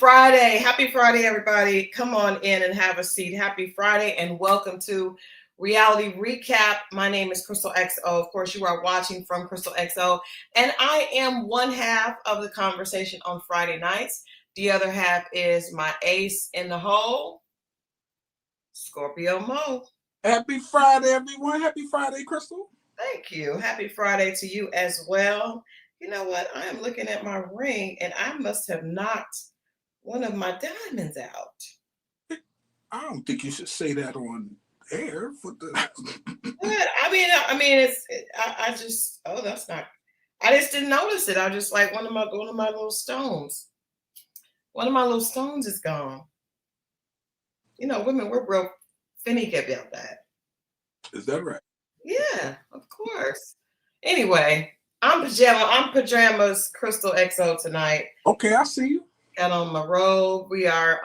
Friday. Happy Friday, everybody. Come on in and have a seat. Happy Friday and welcome to Reality Recap. My name is Christal XO. Of course, you are watching from Christal XO, and I am one half of the conversation on Friday nights. The other half is my ace in the hole, Scorpio Moe. Happy Friday, everyone. Happy Friday, Christal. Thank you. Happy Friday to you as well. You know what? I am looking at my ring and I must have knocked one of my diamonds out. I don't think you should say that on air for the. What? I just. Oh, that's not. I just didn't notice it. I just like one of my little stones. One of my little stones is gone. You know, women, we're real finicky about that. Is that right? Yeah, of course. Anyway, I'm pajamas, Christal XO tonight. Okay, I see you. Got on my robe. We are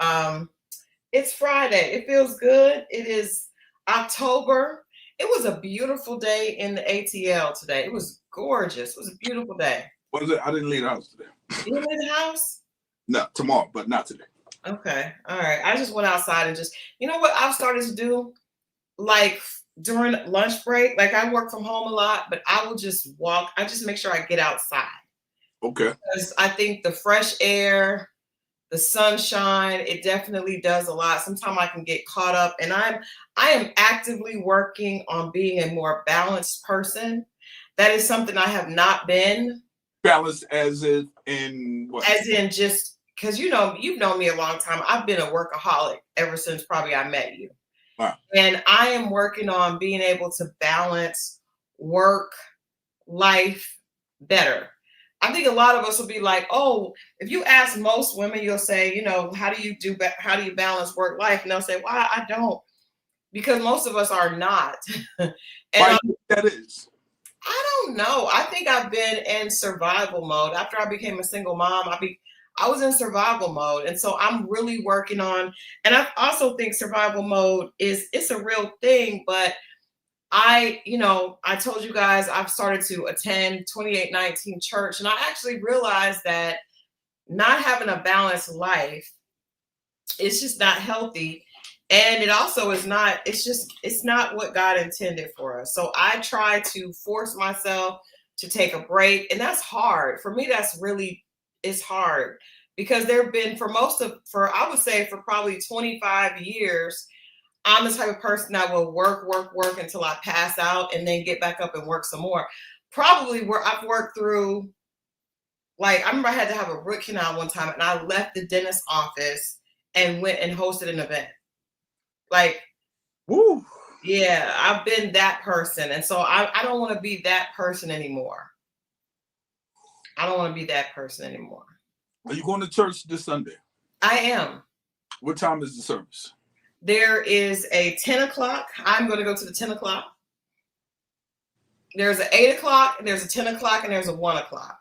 it's Friday. It feels good. It is October. It was a beautiful day in the ATL today. It was gorgeous. It was a beautiful day. What is it? I didn't leave the house today. You didn't leave the house? No, tomorrow, but not today. Okay. All right. I just went outside and just, you know what I've started to do? Like during lunch break, like I work from home a lot, but I will just walk. I just make sure I get outside. Okay. Because I think the fresh air, the sunshine, it definitely does a lot. Sometimes I can get caught up, and I am actively working on being a more balanced person. That is something I have not been. Balanced as in what? As in just because you've known me a long time. I've been a workaholic ever since probably I met you. Wow. And I am working on being able to balance work, life better. I think a lot of us will be like, oh, if you ask most women, you'll say, you know, how do you balance work life? And they'll say, well, I don't, because most of us are not. And why that is? I don't know. I think I've been in survival mode. After I became a single mom, I was in survival mode. And so I'm really working on, and I also think survival mode it's a real thing, but I told you guys I've started to attend 2819 church, and I actually realized that not having a balanced life is just not healthy. And it also is not, it's not what God intended for us. So I try to force myself to take a break. And that's hard. For me, it's hard because there have been I would say for probably 25 years, I'm the type of person that will work until I pass out and then get back up and work some more. Probably where I've worked through, like, I remember I had to have a root canal one time and I left the dentist office and went and hosted an event. Like, woo. Yeah, I've been that person. And so I don't want to be that person anymore. I don't want to be that person anymore. Are you going to church this Sunday? I am. What time is the service? There is a 10 o'clock. I'm going to go to the 10 o'clock. There's an 8 o'clock, and there's a 10 o'clock, and there's a 1 o'clock.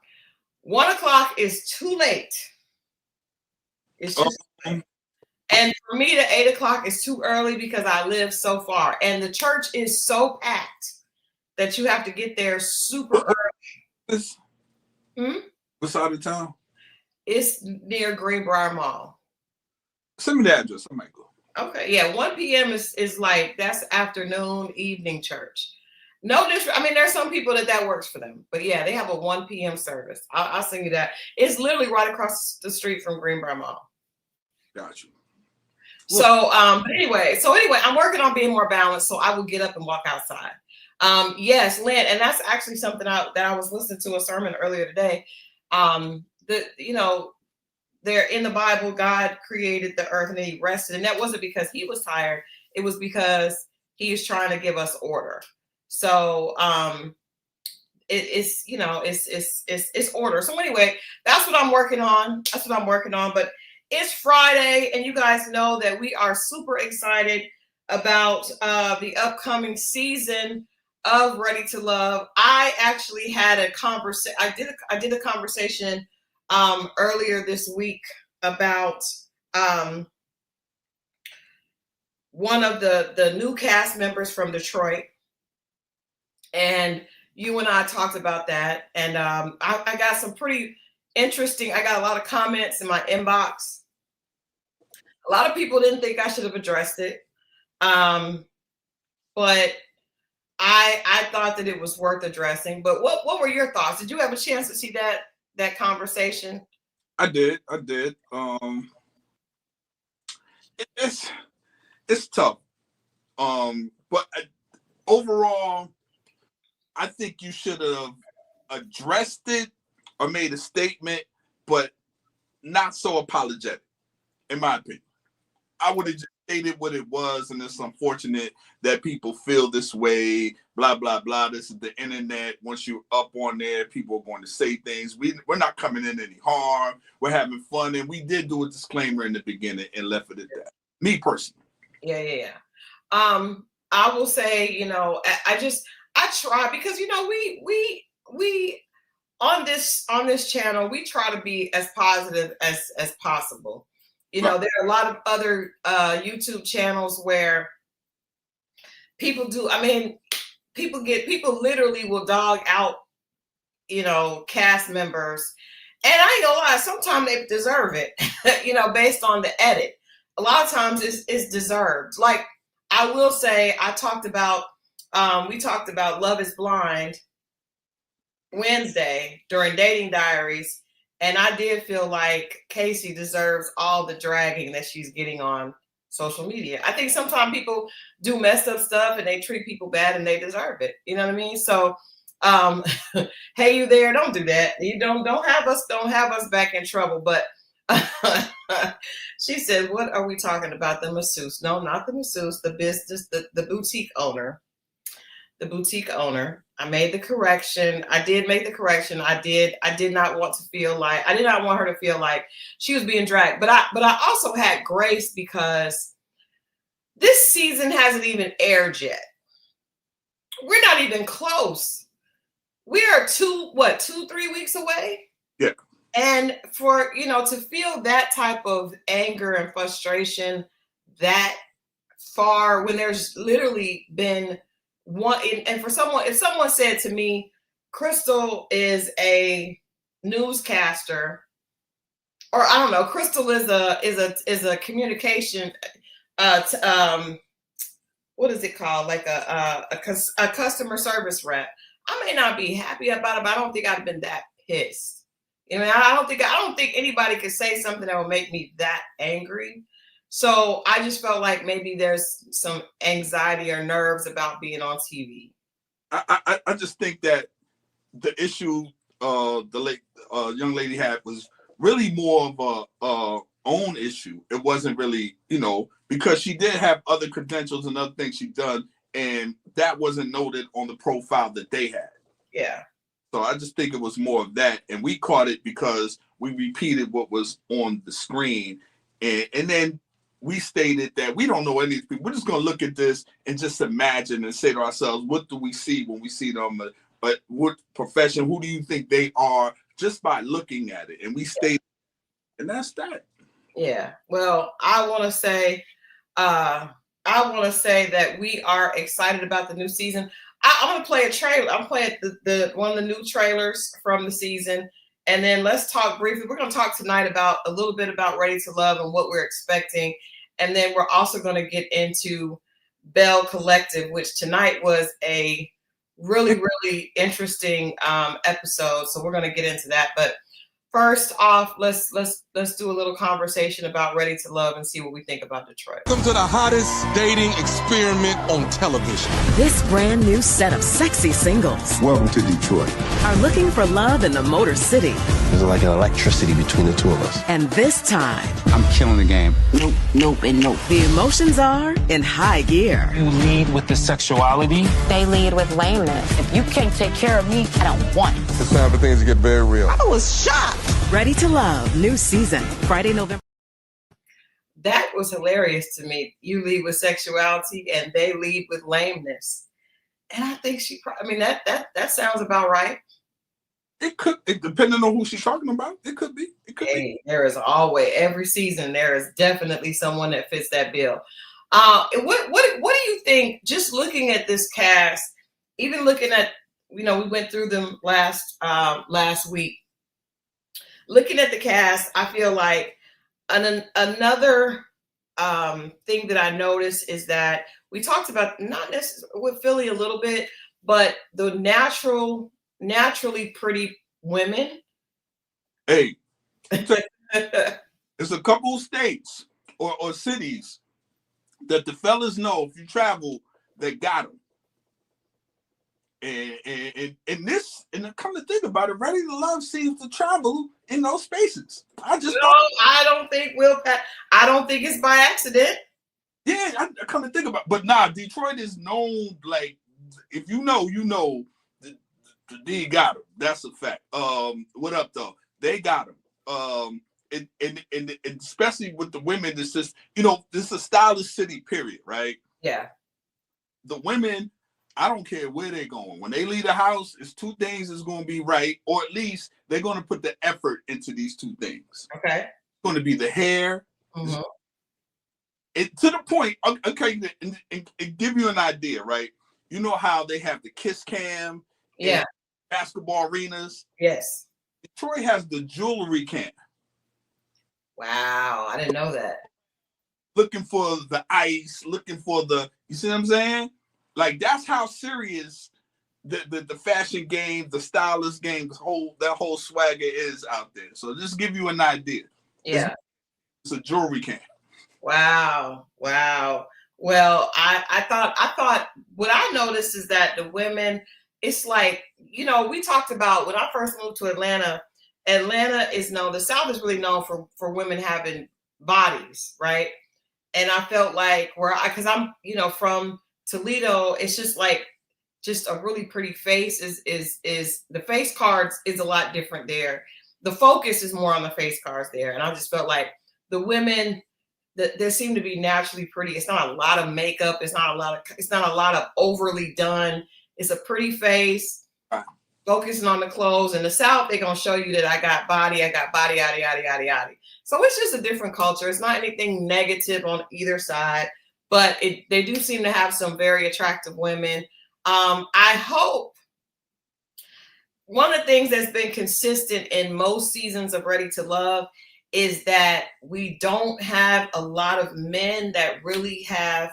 1 o'clock is too late. It's just late. And for me, the 8 o'clock is too early because I live so far. And the church is so packed that you have to get there super early. What side of town? It's near Greenbrier Mall. Send me the address. I might go. Okay, yeah, 1 p.m. is like, that's afternoon, evening church. No disrespect. I mean, there's some people that works for them, but yeah, they have a 1 p.m. service. I'll send you that. It's literally right across the street from Greenbrier Mall. Got you. So, but anyway, I'm working on being more balanced, so I will get up and walk outside. Yes, Lynn, and that's actually something that I was listening to a sermon earlier today. There in the Bible, God created the earth and then he rested. And that wasn't because he was tired. It was because he is trying to give us order. So it's order. So anyway, that's what I'm working on. But it's Friday, and you guys know that we are super excited about the upcoming season of Ready to Love. I actually had a conversation. I did a conversation earlier this week about one of the new cast members from Detroit, and you and I talked about that, and I got some pretty interesting. I got a lot of comments in my inbox A lot of people didn't think I should have addressed it. But I thought that it was worth addressing. But what were your thoughts? Did you have a chance to see that conversation? I did. It's tough. But overall, I think you should have addressed it or made a statement, but not so apologetic, in my opinion. I would have just stated what it was, and it's unfortunate that people feel this way, blah, blah, blah. This is the internet. Once you're up on there, people are going to say things. We're not coming in any harm. We're having fun, and we did do a disclaimer in the beginning and left it at that. Me personally. Yeah. I will say, you know, I try, because, you know, we on this channel, we try to be as positive as possible. You know, there are a lot of other YouTube channels where people literally will dog out, you know, cast members. And I ain't gonna lie, sometimes they deserve it, you know, based on the edit. A lot of times it's deserved. Like, I will say, we talked about Love is Blind Wednesday during Dating Diaries. And I did feel like Casey deserves all the dragging that she's getting on social media. I think sometimes people do messed up stuff and they treat people bad and they deserve it. You know what I mean? So, hey, you there? Don't do that. You don't have us back in trouble. But she said, "What are we talking about? The masseuse? No, not the masseuse. The business, the boutique owner." The boutique owner. I made the correction. I did make the correction. I did not want her to feel like she was being dragged. But I also had grace because this season hasn't even aired yet. We're not even close. We are 2-3 weeks away. Yeah. And for, you know, to feel that type of anger and frustration that far when there's literally been one, and for someone, if someone said to me, Christal is a newscaster, or I don't know, Christal is a communication, what is it called? Like a customer service rep. I may not be happy about it, but I don't think I've been that pissed. You know, I don't think anybody could say something that would make me that angry. So I just felt like maybe there's some anxiety or nerves about being on TV. I just think that the issue the young lady had was really more of a own issue. It wasn't really, you know, because she did have other credentials and other things she'd done, and that wasn't noted on the profile that they had. Yeah. So I just think it was more of that, and we caught it because we repeated what was on the screen, and then we stated that we don't know any of these people. We're just going to look at this and just imagine and say to ourselves, what do we see when we see them? But what profession, who do you think they are, just by looking at it? And we stated, and that's that. Yeah. Well, I want to say that we are excited about the new season. I'm going to play a trailer. I'm playing the one of the new trailers from the season. And then let's talk briefly. We're going to talk tonight about a little bit about Ready to Love and what we're expecting. And then we're also going to get into Belle Collective, which tonight was a really, really interesting episode. So we're going to get into that. But first off, let's do a little conversation about Ready to Love and see what we think about Detroit. Welcome to the hottest dating experiment on television. This brand new set of sexy singles Welcome to Detroit. are looking for love in the Motor City. There's like an electricity between the two of us. And this time, I'm killing the game. Nope, and nope. the emotions are in high gear. You lead with the sexuality. They lead with lameness. If you can't take care of me, I don't want it. It's time for things to get very real. I was shocked. Ready to Love, new season, Friday, November. That was hilarious to me. You lead with sexuality and they lead with lameness. And I think that sounds about right. It could, depending on who she's talking about, it could be. Hey, there is always, every season, there is definitely someone that fits that bill. What do you think, just looking at this cast, even looking at, you know, we went through them last week. Looking at the cast, I feel like another thing that I noticed is that we talked about, not necessarily with Philly a little bit, but the naturally pretty women. Hey, there's a couple of states or cities that the fellas know if you travel, they got them. And this, and come to think about it, Ready to Love seems to travel in those spaces. I don't think I don't think it's by accident. Yeah, I come to think about it. But nah, Detroit is known, like, if you know, the D got them. That's a fact. What up though? They got them. And especially with the women, it's just, this is a stylish city, period, right? Yeah. The women, I don't care where they're going. When they leave the house, it's two things that's going to be right, or at least they're going to put the effort into these two things. Okay. It's going to be the hair. Mm-hmm. To the point, okay, and give you an idea, right? You know how they have the kiss cam, yeah, basketball arenas. Yes. Detroit has the jewelry cam. Wow, I didn't know that. Looking for the ice, looking for you see what I'm saying? Like, that's how serious the fashion game, the stylist game, that whole swagger is out there. So just give you an idea. Yeah. It's a jewelry cam. Wow. Well, I thought what I noticed is that the women, it's like, we talked about when I first moved to Atlanta is known, the South is really known for women having bodies, right? And I felt like because I'm, from Toledo, it's just like, just a really pretty face is the face cards is a lot different there. The focus is more on the face cards there. And I just felt like the women, there seem to be naturally pretty. It's not a lot of makeup. It's not a lot of overly done. It's a pretty face, focusing on the clothes. In the South, they're going to show you that I got body, yada, yada, yada, yada. So it's just a different culture. It's not anything negative on either side, but they do seem to have some very attractive women. I hope one of the things that's been consistent in most seasons of Ready to Love is that we don't have a lot of men that really have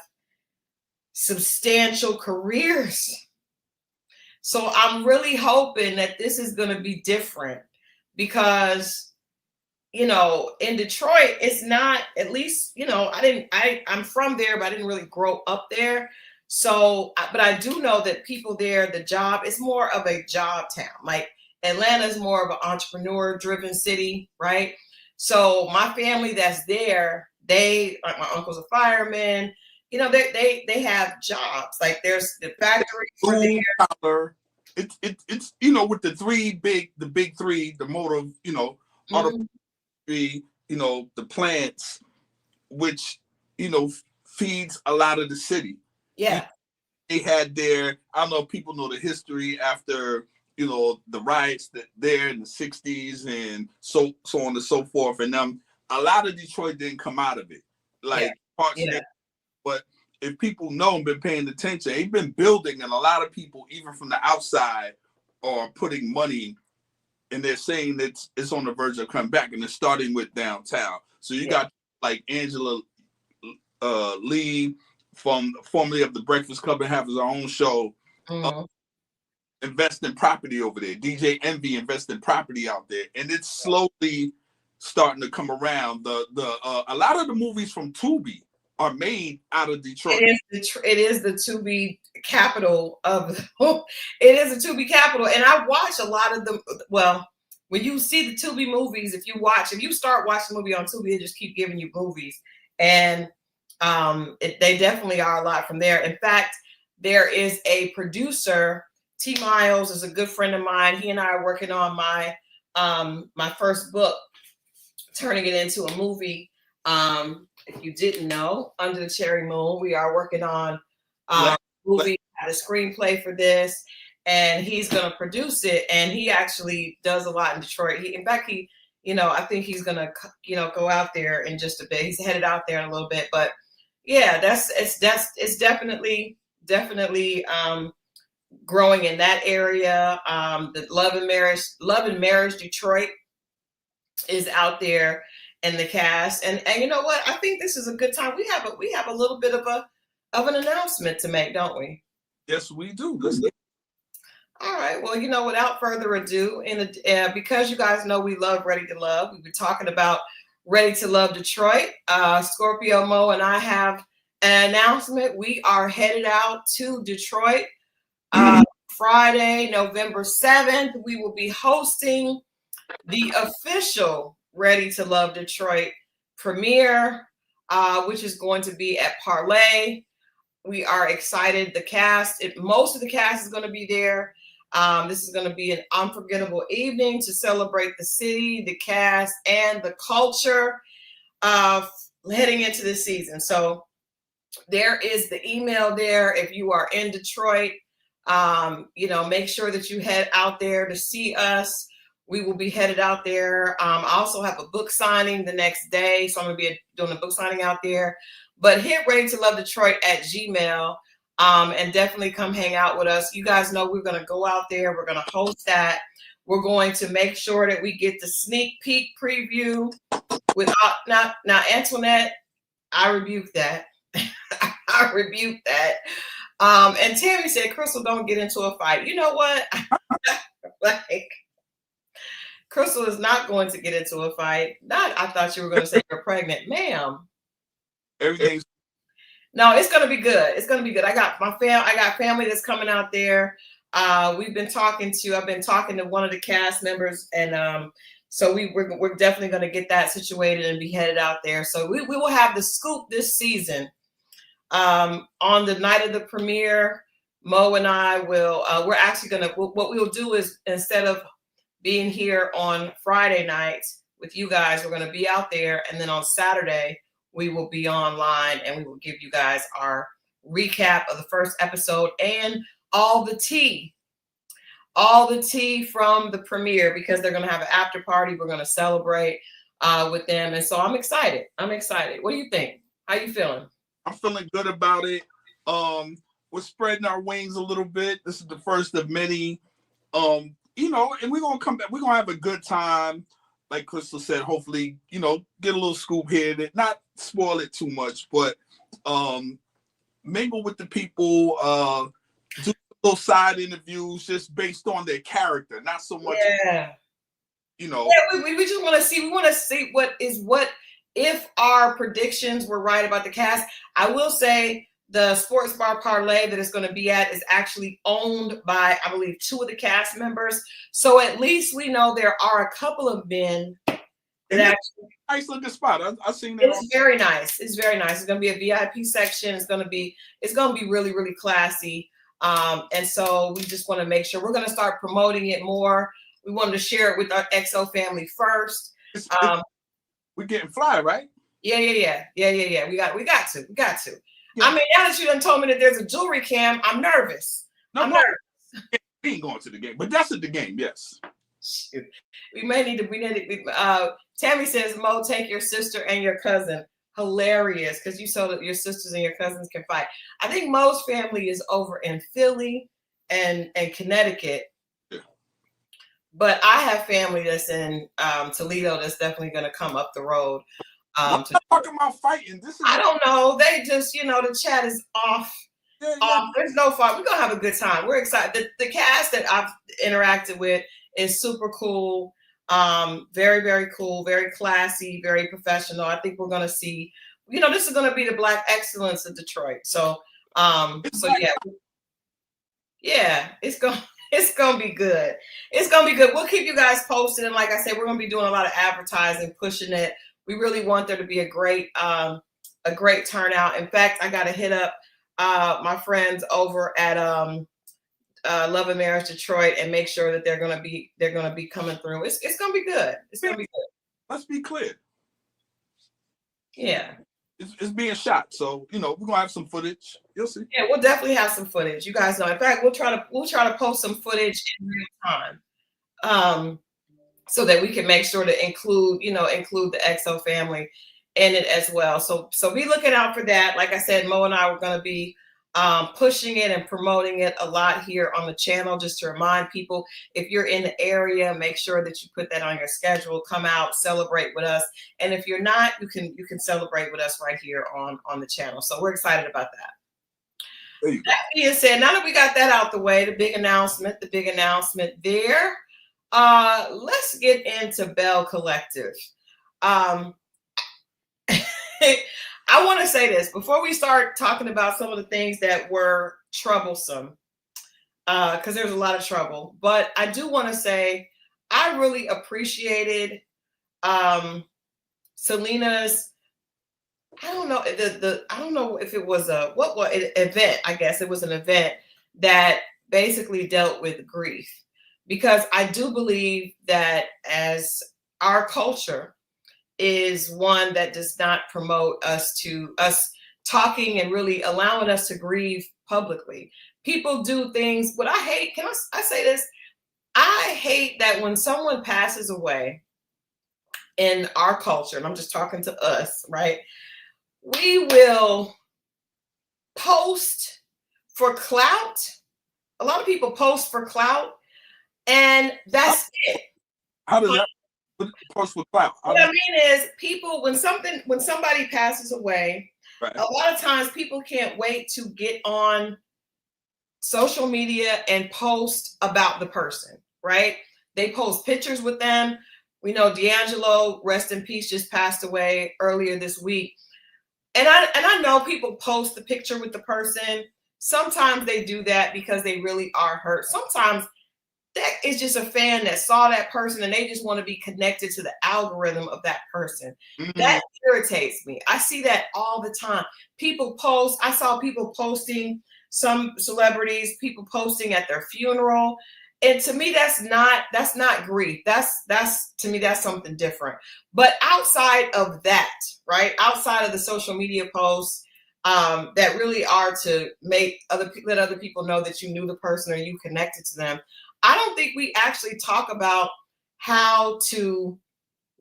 substantial careers. So I'm really hoping that this is going to be different because, in Detroit, it's not, at least, I'm from there, but I didn't really grow up there. So, but I do know that people there, the job is more of a job town. Like Atlanta is more of an entrepreneur driven city, right? So my family that's there, like my uncle's a fireman, they have jobs. Like there's the factory for collar. It's with the big three, the motor, auto, the plants, which feeds a lot of the city. Yeah. They had I don't know if people know the history after, the riots there in the 60s and so on and so forth. And a lot of Detroit didn't come out of it. Like, but if people know and been paying attention, they've been building, and a lot of people, even from the outside, are putting money, and they're saying it's on the verge of coming back, and it's starting with downtown. So you got like Angela Lee, formerly of the Breakfast Club, and has her own show, invest in property over there. DJ Envy invest in property out there, and it's slowly starting to come around. A lot of the movies from Tubi are made out of Detroit. It is the Tubi capital of. It is the Tubi capital, and I watch a lot of them. Well, when you see the Tubi movies, if you start watching a movie on Tubi, they just keep giving you movies, and they definitely are a lot from there. In fact, there is a producer, T. Miles is a good friend of mine. He and I are working on my first book, turning it into a movie. If you didn't know, Under the Cherry Moon, we are working on a movie, a screenplay for this, and he's going to produce it. And he actually does a lot in Detroit. I think he's going to, go out there in just a bit. He's headed out there in a little bit, but yeah, it's definitely growing in that area. The Love and Marriage Detroit is out there. and the cast. And you know what? I think this is a good time. We have a little bit of an announcement to make, don't we? Yes, we do. Let's get All right. Well, without further ado, because you guys know we love Ready to Love, we've been talking about Ready to Love Detroit. Scorpio Moe and I have an announcement. We are headed out to Detroit Friday, November 7th. We will be hosting the official Ready to Love Detroit premiere, which is going to be at Parlay. We are excited. The cast, most of the cast is going to be there. This is going to be an unforgettable evening to celebrate the city, the cast, and the culture heading into this season. So there is the email there. If you are in Detroit, make sure that you head out there to see us. We will be headed out there. I also have a book signing the next day, so I'm going to be doing a book signing out there. But hit Ready to Love Detroit at Gmail, and definitely come hang out with us. You guys know we're going to go out there. We're going to host that. We're going to make sure that we get the sneak peek preview with now Antoinette. I rebuke that. I rebuke that. And Tammy said, Christal, don't get into a fight. You know what? Like, Christal is not going to get into a fight. I thought you were going to say you're pregnant, ma'am. everything's. No, it's going to be good. It's going to be good. I got family that's coming out there. I've been talking to one of the cast members, and so we're definitely going to get that situated and be headed out there. So we will have the scoop this season. On the night of the premiere, Mo and I will, we're actually going to, what we'll do is, instead of being here on Friday nights with you guys, we're going to be out there. And then on Saturday, we will be online and we will give you guys our recap of the first episode and all the tea from the premiere, because they're going to have an after party. We're going to celebrate with them. And so I'm excited. What do you think? How you feeling? I'm feeling good about it. We're spreading our wings a little bit. This is the first of many. And we're gonna come back. We're gonna have a good time. Like Christal said, hopefully, get a little scoop here, not spoil it too much, but mingle with the people, do little side interviews just based on their character, not so much. Yeah. We just want to see. We want to see what if our predictions were right about the cast. I will say the sports bar parlay that it's going to be at is actually owned by, I believe, 2 of the cast members. So at least we know there are a couple of men that actually. Nice looking spot. I've seen that. It's very nice. It's very nice. It's going to be a VIP section. It's going to be really, really classy. And so we just want to make sure we're going to start promoting it more. We wanted to share it with our XO family first. We're getting fly, right? Yeah. We got to. Yeah. I mean, now that you done told me that there's a jewelry cam, I'm nervous. I'm nervous. We ain't going to the game, but that's at the game, yes. Shoot. We need to. Tammy says, Mo, take your sister and your cousin. Hilarious, because you saw that your sisters and your cousins can fight. I think Mo's family is over in Philly and Connecticut. Yeah. But I have family that's in Toledo that's definitely going to come up the road. Talking about fighting. I don't know. They just, the chat is off. Yeah. There's no fight. We're going to have a good time. We're excited. The cast that I've interacted with is super cool. Very, very cool, very classy, very professional. I think we're going to see, this is going to be the Black excellence of Detroit. So, yeah, it's going to be good. It's going to be good. We'll keep you guys posted. And like I said, we're going to be doing a lot of advertising, pushing it. We really want there to be a great turnout. In fact, I got to hit up my friends over at Love and Marriage Detroit and make sure that they're gonna be coming through. It's gonna be good. It's gonna be good. Let's be clear. Yeah. It's being shot, so we're gonna have some footage. You'll see. Yeah, we'll definitely have some footage. You guys know. In fact, we'll try to post some footage in real time, so that we can make sure to include the XO family in it as well. So be looking out for that. Like I said, Mo and I were gonna be pushing it and promoting it a lot here on the channel. Just to remind people, if you're in the area, make sure that you put that on your schedule. Come out, celebrate with us. And if you're not, you can celebrate with us right here on the channel. So we're excited about that. That being said, now that we got that out the way, the big announcement there, let's get into Belle Collective. I want to say this before we start talking about some of the things that were troublesome, because there's a lot of trouble, but I do want to say I really appreciated Selena's, I don't know, I don't know if it was an event. I guess it was an event that basically dealt with grief, because I do believe that as our culture is one that does not promote us talking and really allowing us to grieve publicly. People do things. What I hate, can I say this? I hate that when someone passes away in our culture, and I'm just talking to us, right? We will post for clout. A lot of people post for clout, and that's it. How does that post with clout? What I mean is, people, when somebody passes away, right, a lot of times people can't wait to get on social media and post about the person, right? They post pictures with them. We know D'Angelo, rest in peace, just passed away earlier this week. And I know people post the picture with the person. Sometimes they do that because they really are hurt. Sometimes that is just a fan that saw that person and they just want to be connected to the algorithm of that person. Mm-hmm. That irritates me. I see that all the time. People post. I saw people posting, some celebrities, people posting at their funeral. And to me, that's not grief. That's to me, that's something different. But outside of that, right? Outside of the social media posts that really are to let other people know that you knew the person or you connected to them, I don't think we actually talk about how to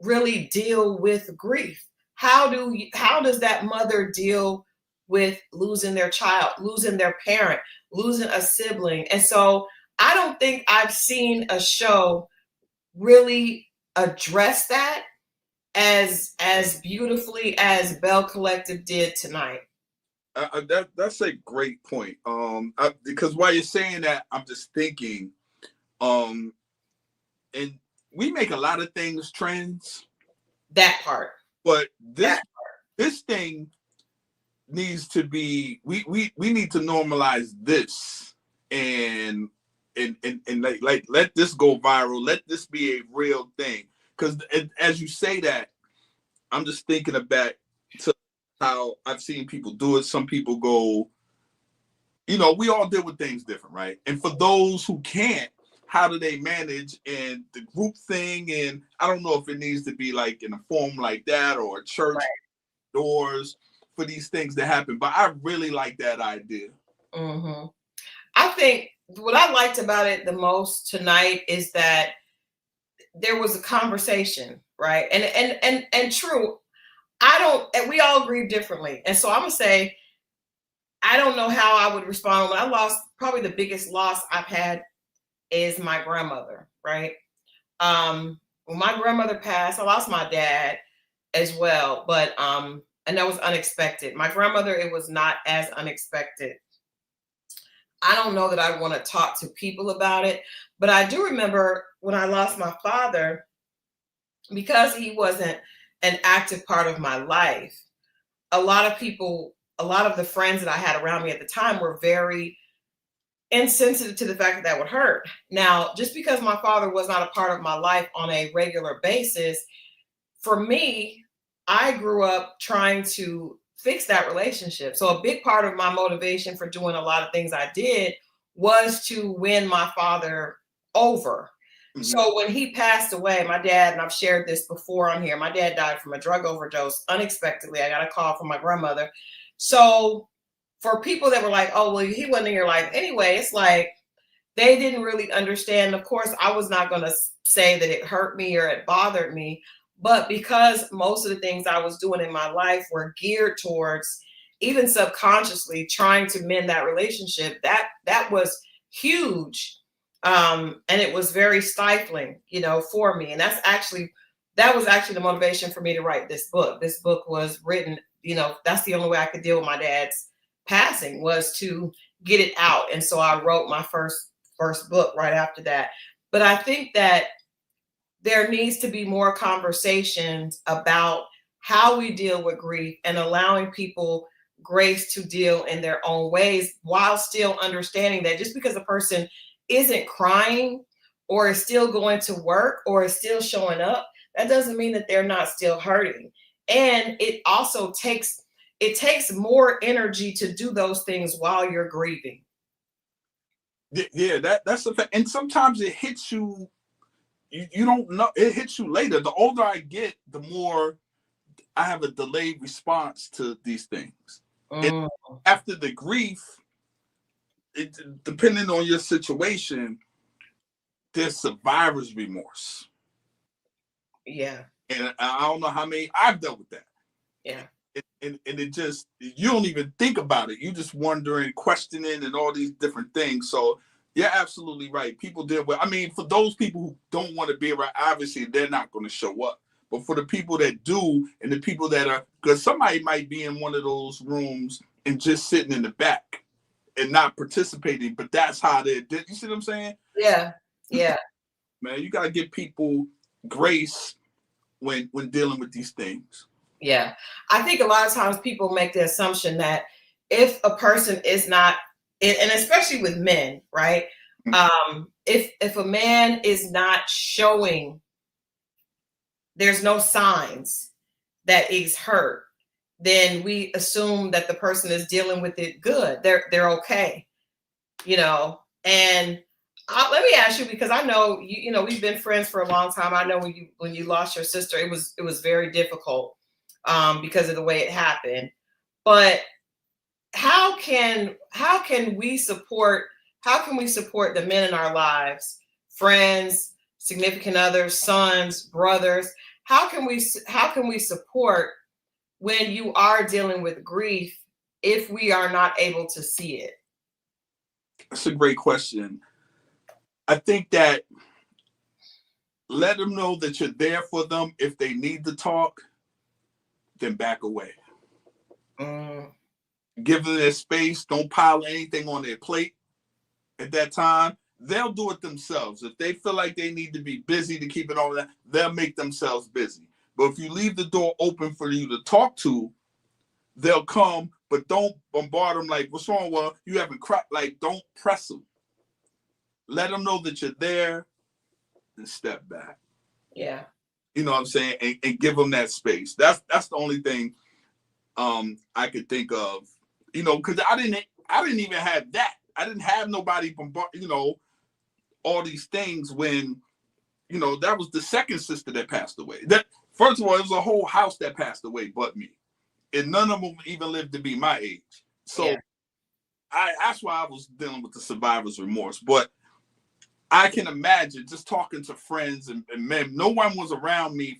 really deal with grief. How does that mother deal with losing their child, losing their parent, losing a sibling? And so I don't think I've seen a show really address that as beautifully as Belle Collective did tonight. That's a great point. Because while you're saying that, I'm just thinking, and we make a lot of things trends. That part. But this thing needs to be, we need to normalize this and like let this go viral. Let this be a real thing. Because as you say that, I'm just thinking about to how I've seen people do it. Some people go, we all deal with things different, right? And for those who can't, how do they manage? And the group thing, and I don't know if it needs to be like in a forum like that or a church doors for these things to happen. But I really like that idea. Mm-hmm. I think what I liked about it the most tonight is that there was a conversation, right? And true, we all grieve differently. And so I'm gonna say, I don't know how I would respond when I lost. Probably the biggest loss I've had is my grandmother, right? When my grandmother passed, I lost my dad as well, but and that was unexpected. My grandmother, it was not as unexpected. I don't know that I want to talk to people about it, but I do remember when I lost my father, because he wasn't an active part of my life, a lot of the friends that I had around me at the time were very insensitive to the fact that would hurt. Now, just because my father was not a part of my life on a regular basis, for me, I grew up trying to fix that relationship. So a big part of my motivation for doing a lot of things I did was to win my father over. Mm-hmm. So when he passed away, my dad, and I've shared this before on here, my dad died from a drug overdose unexpectedly. I got a call from my grandmother. So for people that were like, oh, well, he wasn't in your life anyway, it's like they didn't really understand. Of course, I was not going to say that it hurt me or it bothered me. But because most of the things I was doing in my life were geared towards even subconsciously trying to mend that relationship, that was huge. And it was very stifling, for me. And that was actually the motivation for me to write this book. This book was written, that's the only way I could deal with my dad's passing, was to get it out. And so I wrote my first book right after that. But I think that there needs to be more conversations about how we deal with grief and allowing people grace to deal in their own ways, while still understanding that just because a person isn't crying or is still going to work or is still showing up, that doesn't mean that they're not still hurting. And it also takes more energy to do those things while you're grieving. Yeah, that's a fact. And sometimes it hits you. You don't know. It hits you later. The older I get, the more I have a delayed response to these things. And after the grief, depending on your situation, there's survivor's remorse. Yeah. And I don't know how many I've dealt with that. Yeah. And it just, you don't even think about it. You just wondering, questioning, and all these different things. So you're absolutely right. People deal with, for those people who don't want to be around, obviously they're not going to show up. But for the people that do, and the people that are, because somebody might be in one of those rooms and just sitting in the back and not participating, but that's how they're, you see what I'm saying? Yeah. Yeah. Man, you got to give people grace when dealing with these things. Yeah. I think a lot of times people make the assumption that if a person is not, and especially with men, right? If a man is not showing, there's no signs that he's hurt, then we assume that the person is dealing with it good. They're okay, And let me ask you, because I know we've been friends for a long time. I know when you lost your sister, it was very difficult because of the way it happened. But how can we support the men in our lives, friends, significant others, sons, brothers? How can we support when you are dealing with grief if we are not able to see it? That's a great question. I think that let them know that you're there for them. If they need to talk, then back away. Give them their space. Don't pile anything on their plate at that time. They'll do it themselves. If they feel like they need to be busy to keep it on that, they'll make themselves busy. But if you leave the door open for you to talk to, they'll come, but don't bombard them like, what's wrong? Well, you haven't cried. Like, don't press them. Let them know that you're there and step back. Yeah. You know what I'm saying? And give them that space. That's the only thing I could think of, because I didn't even have that. I didn't have nobody bombard, all these things when, that was the second sister that passed away. That, first of all, it was a whole house that passed away but me. And none of them even lived to be my age. So yeah. That's why I was dealing with the survivor's remorse. But I can imagine just talking to friends and men, no one was around me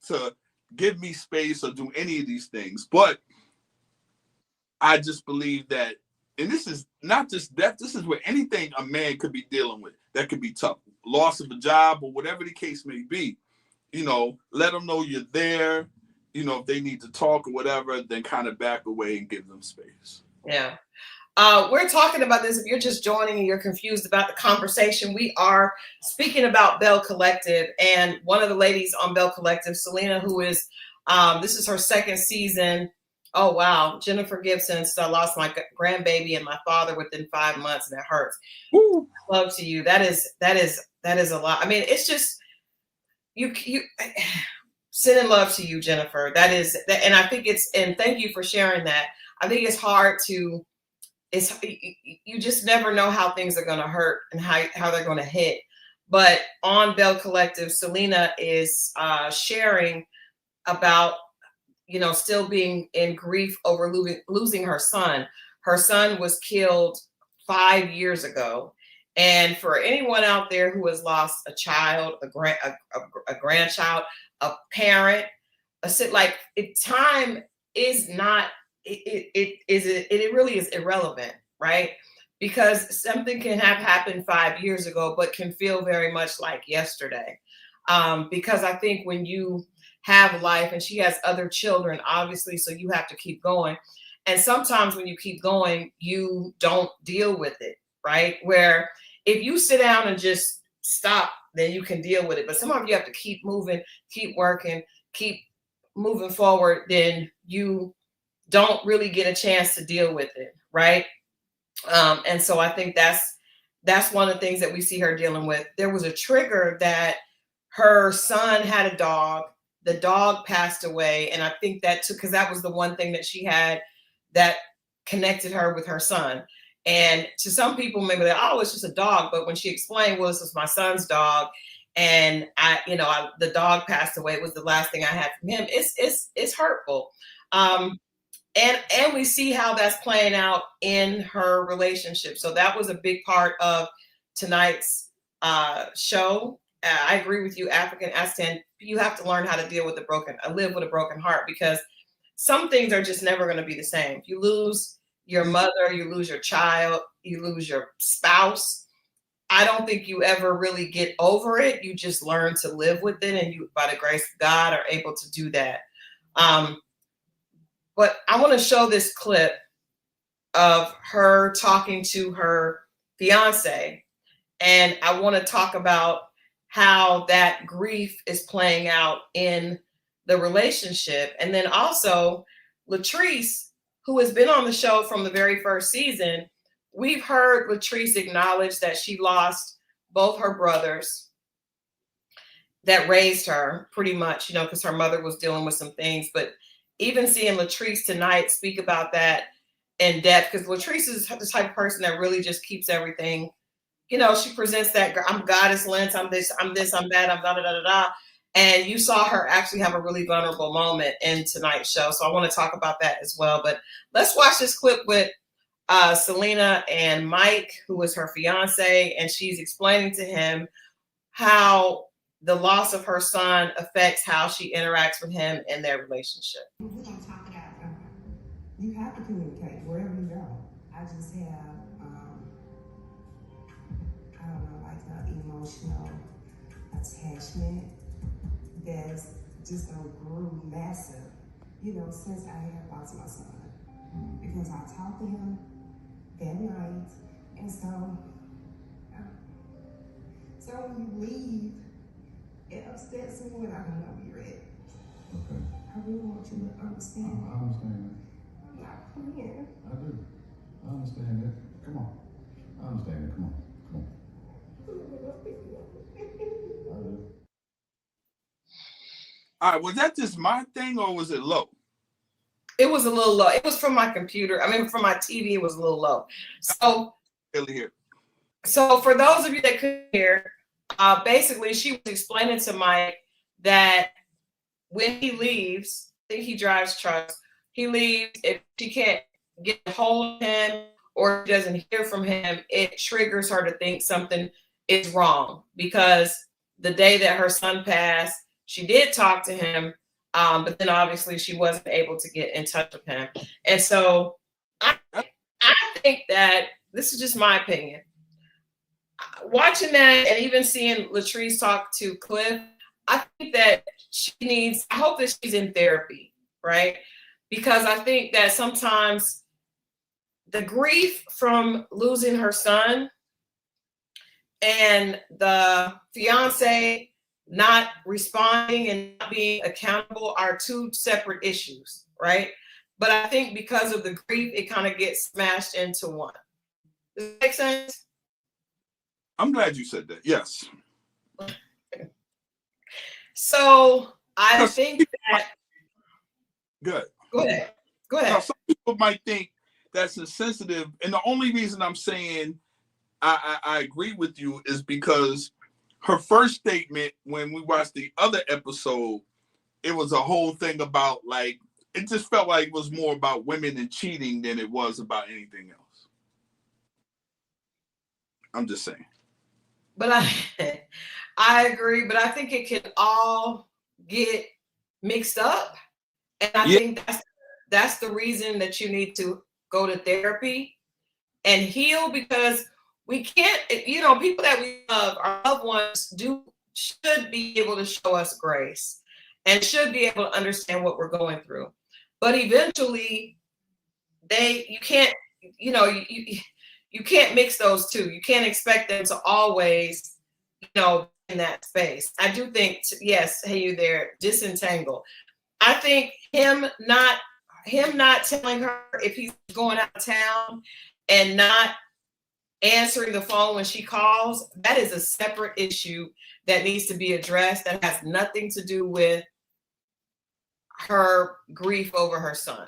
to give me space or do any of these things. But I just believe that, and this is not just death, this is where anything a man could be dealing with that could be tough. Loss of a job or whatever the case may be. Let them know you're there. If they need to talk or whatever, then kind of back away and give them space. Yeah. We're talking about this. If you're just joining and you're confused about the conversation, we are speaking about Belle Collective, and one of the ladies on Belle Collective, Selena, who is, this is her second season. Oh, wow. Jennifer Gibson. So I lost my grandbaby and my father within 5 months, and it hurts. Woo. Love to you. That is a lot. It's just, you sending love to you, Jennifer. And I think and thank you for sharing that. I think it's hard to, you just never know how things are going to hurt and how they're going to hit. But on Belle Collective, Selena is sharing about, still being in grief over losing her son. Her son was killed 5 years ago. And for anyone out there who has lost a child, a grandchild, a parent, time is not, it really is irrelevant, right? Because something can have happened 5 years ago, but can feel very much like yesterday. Because I think when you have life, and she has other children, obviously, so you have to keep going. And sometimes when you keep going, you don't deal with it, right? Where if you sit down and just stop, then you can deal with it. But some of you have to keep moving, keep working, keep moving forward, then you don't really get a chance to deal with it, right? And so I think that's one of the things that we see her dealing with. There was a trigger that her son had a dog. The dog passed away, and I think that too, because that was the one thing that she had that connected her with her son. And to some people, maybe they're, oh, it's just a dog. But when she explained, well, this was my son's dog, and the dog passed away. It was the last thing I had from him. It's hurtful. And we see how that's playing out in her relationship. So that was a big part of tonight's show. I agree with you, African Aston. You have to learn how to live with a broken heart, because some things are just never going to be the same. You lose your mother, you lose your child, you lose your spouse. I don't think you ever really get over it. You just learn to live with it, and you, by the grace of God, are able to do that. But I want to show this clip of her talking to her fiance, and I want to talk about how that grief is playing out in the relationship. And then also Latrice, who has been on the show from the very first season, we've heard Latrice acknowledge that she lost both her brothers that raised her, pretty much, because her mother was dealing with some things. But even seeing Latrice tonight speak about that in depth, because Latrice is the type of person that really just keeps everything, she presents that I'm goddess lens, I'm this, I'm that, I'm da da da da da. And you saw her actually have a really vulnerable moment in tonight's show. So I want to talk about that as well. But let's watch this clip with Selena and Mike, who is her fiance, and she's explaining to him how the loss of her son affects how she interacts with him in their relationship. We're gonna talk it out. You have to communicate wherever you go. I just have, I don't know, like an emotional attachment that's just grew massive, since I had lost my son. Because I talked to him that night, and so when you leave, it upsets me when I don't know you're at. Okay. I really want you to understand. I understand that. I'm not playing. I do. I understand that. Come on. I understand that. Come on. I do. All right, was that just my thing or was it low? It was a little low. It was from my computer. From my TV, it was a little low. So, so for those of you that couldn't hear, basically she was explaining to Mike that when he leaves, I think he drives trucks, he leaves, if she can't get a hold of him or doesn't hear from him, it triggers her to think something is wrong, because the day that her son passed, she did talk to him, but then obviously she wasn't able to get in touch with him. And so I think that, this is just my opinion, watching that and even seeing Latrice talk to Cliff, I think that I hope that she's in therapy, right? Because I think that sometimes the grief from losing her son and the fiance not responding and not being accountable are two separate issues, right? But I think because of the grief, it kind of gets smashed into one. Does that make sense? I'm glad you said that. Yes. So I think that. Good. Go ahead. Now, some people might think that's insensitive, and the only reason I'm saying I agree with you is because her first statement when we watched the other episode, it was a whole thing about, like, it just felt like it was more about women and cheating than it was about anything else. I'm just saying. But I agree, but I think it can all get mixed up. And I think that's the reason that you need to go to therapy and heal, because we can't, people that we love, our loved ones should be able to show us grace and should be able to understand what we're going through. But eventually you can't mix those two. You can't expect them to always, in that space. I do think, yes, hey, you there, disentangle. I think him not telling her if he's going out of town and not answering the phone when she calls, that is a separate issue that needs to be addressed. That has nothing to do with her grief over her son.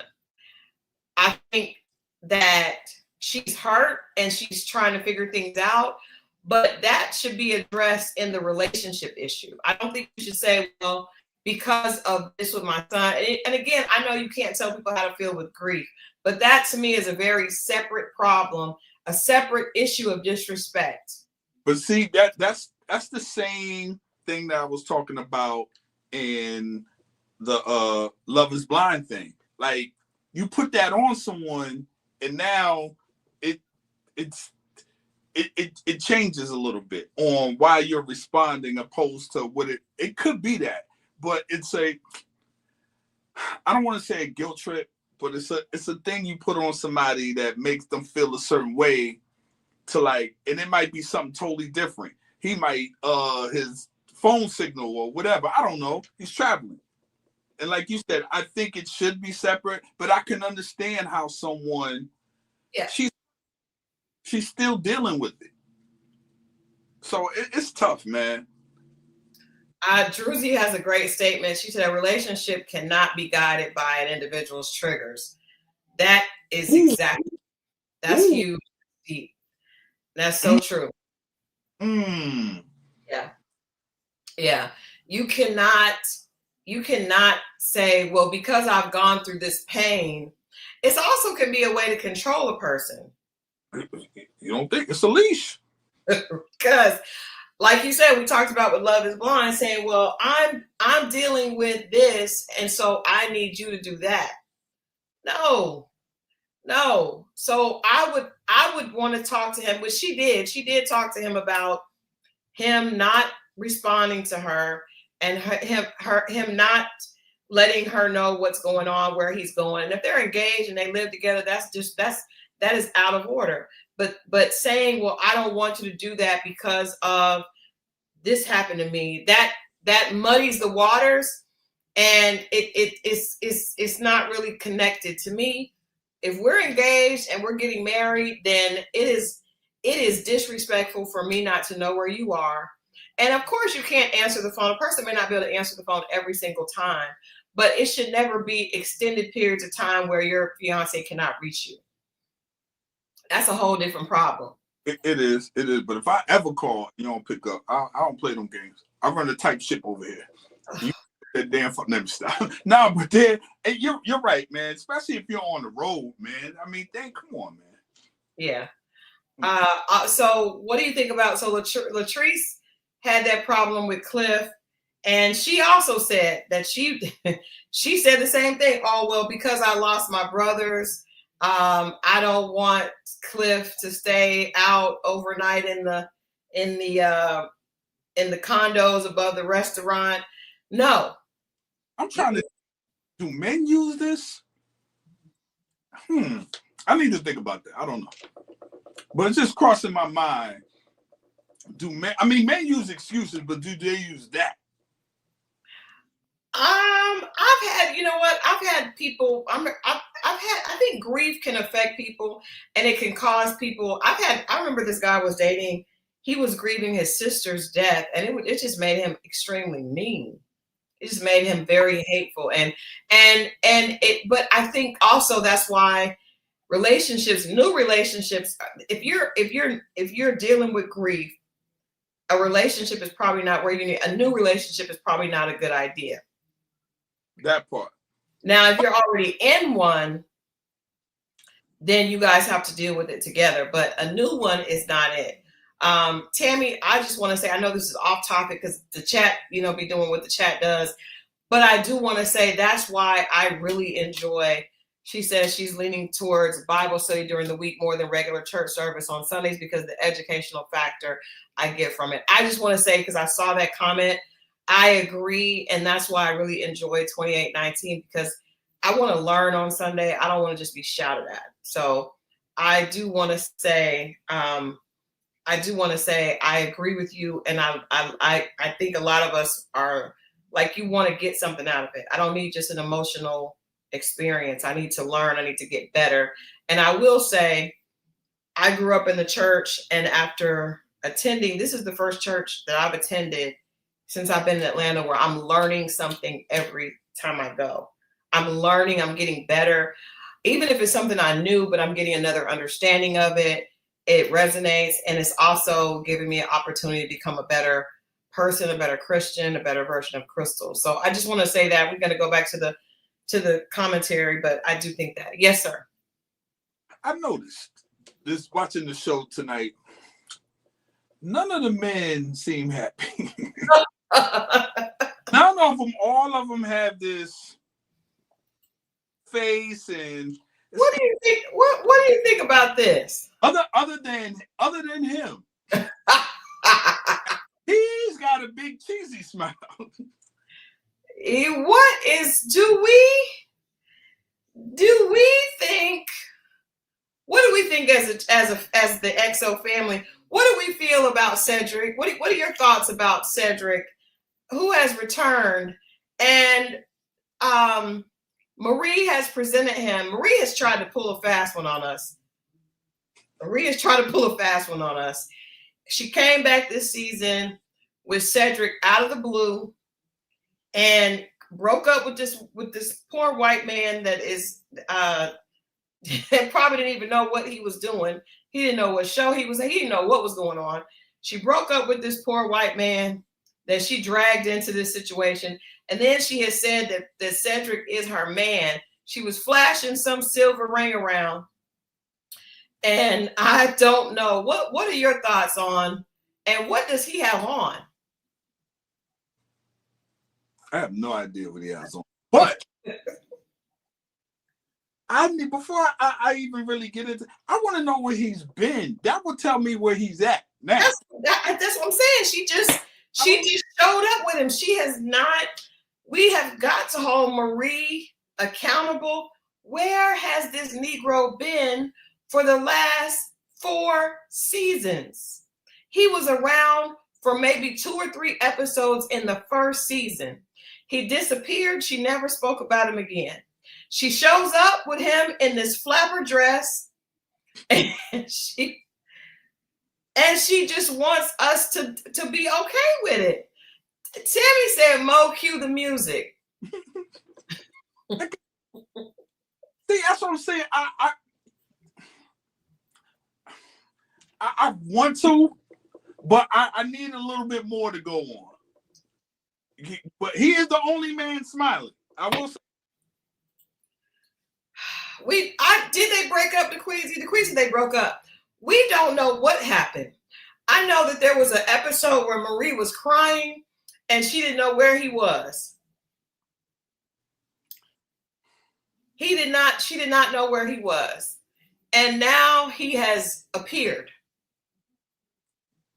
I think that she's hurt and she's trying to figure things out, but that should be addressed in the relationship issue. I don't think you should say, well, because of this with my son. And again, I know you can't tell people how to feel with grief, but that to me is a very separate problem, a separate issue of disrespect. But see, that's the same thing that I was talking about in the Love is Blind thing. Like, you put that on someone and now it changes a little bit on why you're responding opposed to what it could be that. But it's I don't want to say a guilt trip, but it's a thing you put on somebody that makes them feel a certain way and it might be something totally different. He might, his phone signal or whatever, I don't know, he's traveling. And like you said, I think it should be separate, but I can understand how someone, she's still dealing with it. So it's tough, man. Druzy has a great statement. She said a relationship cannot be guided by an individual's triggers. That is exactly, that's huge. That's so true. Yeah. You cannot say, well, because I've gone through this pain. It also can be a way to control a person. You don't think it's a leash? Because like you said, we talked about with Love is Blind, saying, well, I'm dealing with this, and so I need you to do that. No. So I would want to talk to him, which she did. She did talk to him about him not responding to her and him not letting her know what's going on, where he's going. And if they're engaged and they live together, that is out of order. But saying, well, I don't want you to do that because of this happened to me, that muddies the waters, and it's not really connected to me. If we're engaged and we're getting married, then it is disrespectful for me not to know where you are. And of course, you can't answer the phone. A person may not be able to answer the phone every single time, but it should never be extended periods of time where your fiance cannot reach you. That's a whole different problem. It is. But if I ever call, you don't pick up, I don't play them games. I run a tight ship over here. You that damn fuck, let me stop. No, but then you're right, man. Especially if you're on the road, man. I mean, dang, come on, man. Yeah. So what do you think about? So Latrice had that problem with Cliff, and she also said that she said the same thing. Oh well, because I lost my brothers. I don't want Cliff to stay out overnight in the condos above the restaurant. No. I'm trying to, do men use this? I need to think about that. I don't know. But it's just crossing my mind. Men use excuses, but do they use that? I've had people. I think grief can affect people, and it can cause people. I remember this guy was dating. He was grieving his sister's death, and it just made him extremely mean. It just made him very hateful, but I think also that's why new relationships. If you're dealing with grief, a relationship is probably not where you need. A new relationship is probably not a good idea. That part. Now, if you're already in one, then you guys have to deal with it together. But a new one is not it. Tammy, I just want to say, I know this is off topic because the chat, be doing what the chat does. But I do want to say that's why I really enjoy She says she's leaning towards Bible study during the week more than regular church service on Sundays because of the educational factor I get from it. I just want to say, because I saw that comment, I agree. And that's why I really enjoy 2819, because I want to learn on Sunday. I don't want to just be shouted at. So I do want to say, I agree with you. And I think a lot of us are like, you want to get something out of it. I don't need just an emotional experience. I need to learn. I need to get better. And I will say, I grew up in the church, and after attending, this is the first church that I've attended since I've been in Atlanta where I'm learning something every time I go. I'm learning, I'm getting better. Even if it's something I knew, but I'm getting another understanding of it. It resonates, and it's also giving me an opportunity to become a better person, a better Christian, a better version of Christal. So I just want to say that. We're going to go back to the commentary, but I do think that. Yes, sir. I noticed this watching the show tonight. None of the men seem happy. None of them, all of them have this face. And what do you think? What do you think about this? Other than him, he's got a big cheesy smile. What do we think as the XO family? What do we feel about Cedric? What are your thoughts about Cedric, who has returned? And Marie has presented him. Marie has tried to pull a fast one on us. She came back this season with Cedric out of the blue and broke up with this poor white man that is probably didn't even know what he was doing. He didn't know what show he was in. He didn't know what was going on. She broke up with this poor white man that she dragged into this situation. And then she has said that Cedric is her man. She was flashing some silver ring around. And I don't know. What are your thoughts on, and what does he have on? I have no idea what he has on. But before I even really get into, I want to know where he's been. That will tell me where he's at now. That's what I'm saying. She just showed up with him. She has not. We have got to hold Marie accountable. Where has this Negro been for the last 4 seasons? He was around for maybe 2 or 3 episodes in the first season. He disappeared. She never spoke about him again. She shows up with him in this flapper dress, and she just wants us to be okay with it. Tammy said, "Mo, cue the music." See, that's what I'm saying. I want to, but I need a little bit more to go on. But he is the only man smiling. I will say. Did they break up, DeQueasy? DeQueasy, they broke up. We don't know what happened. I know that there was an episode where Marie was crying and she didn't know where he was. She did not know where he was. And now he has appeared.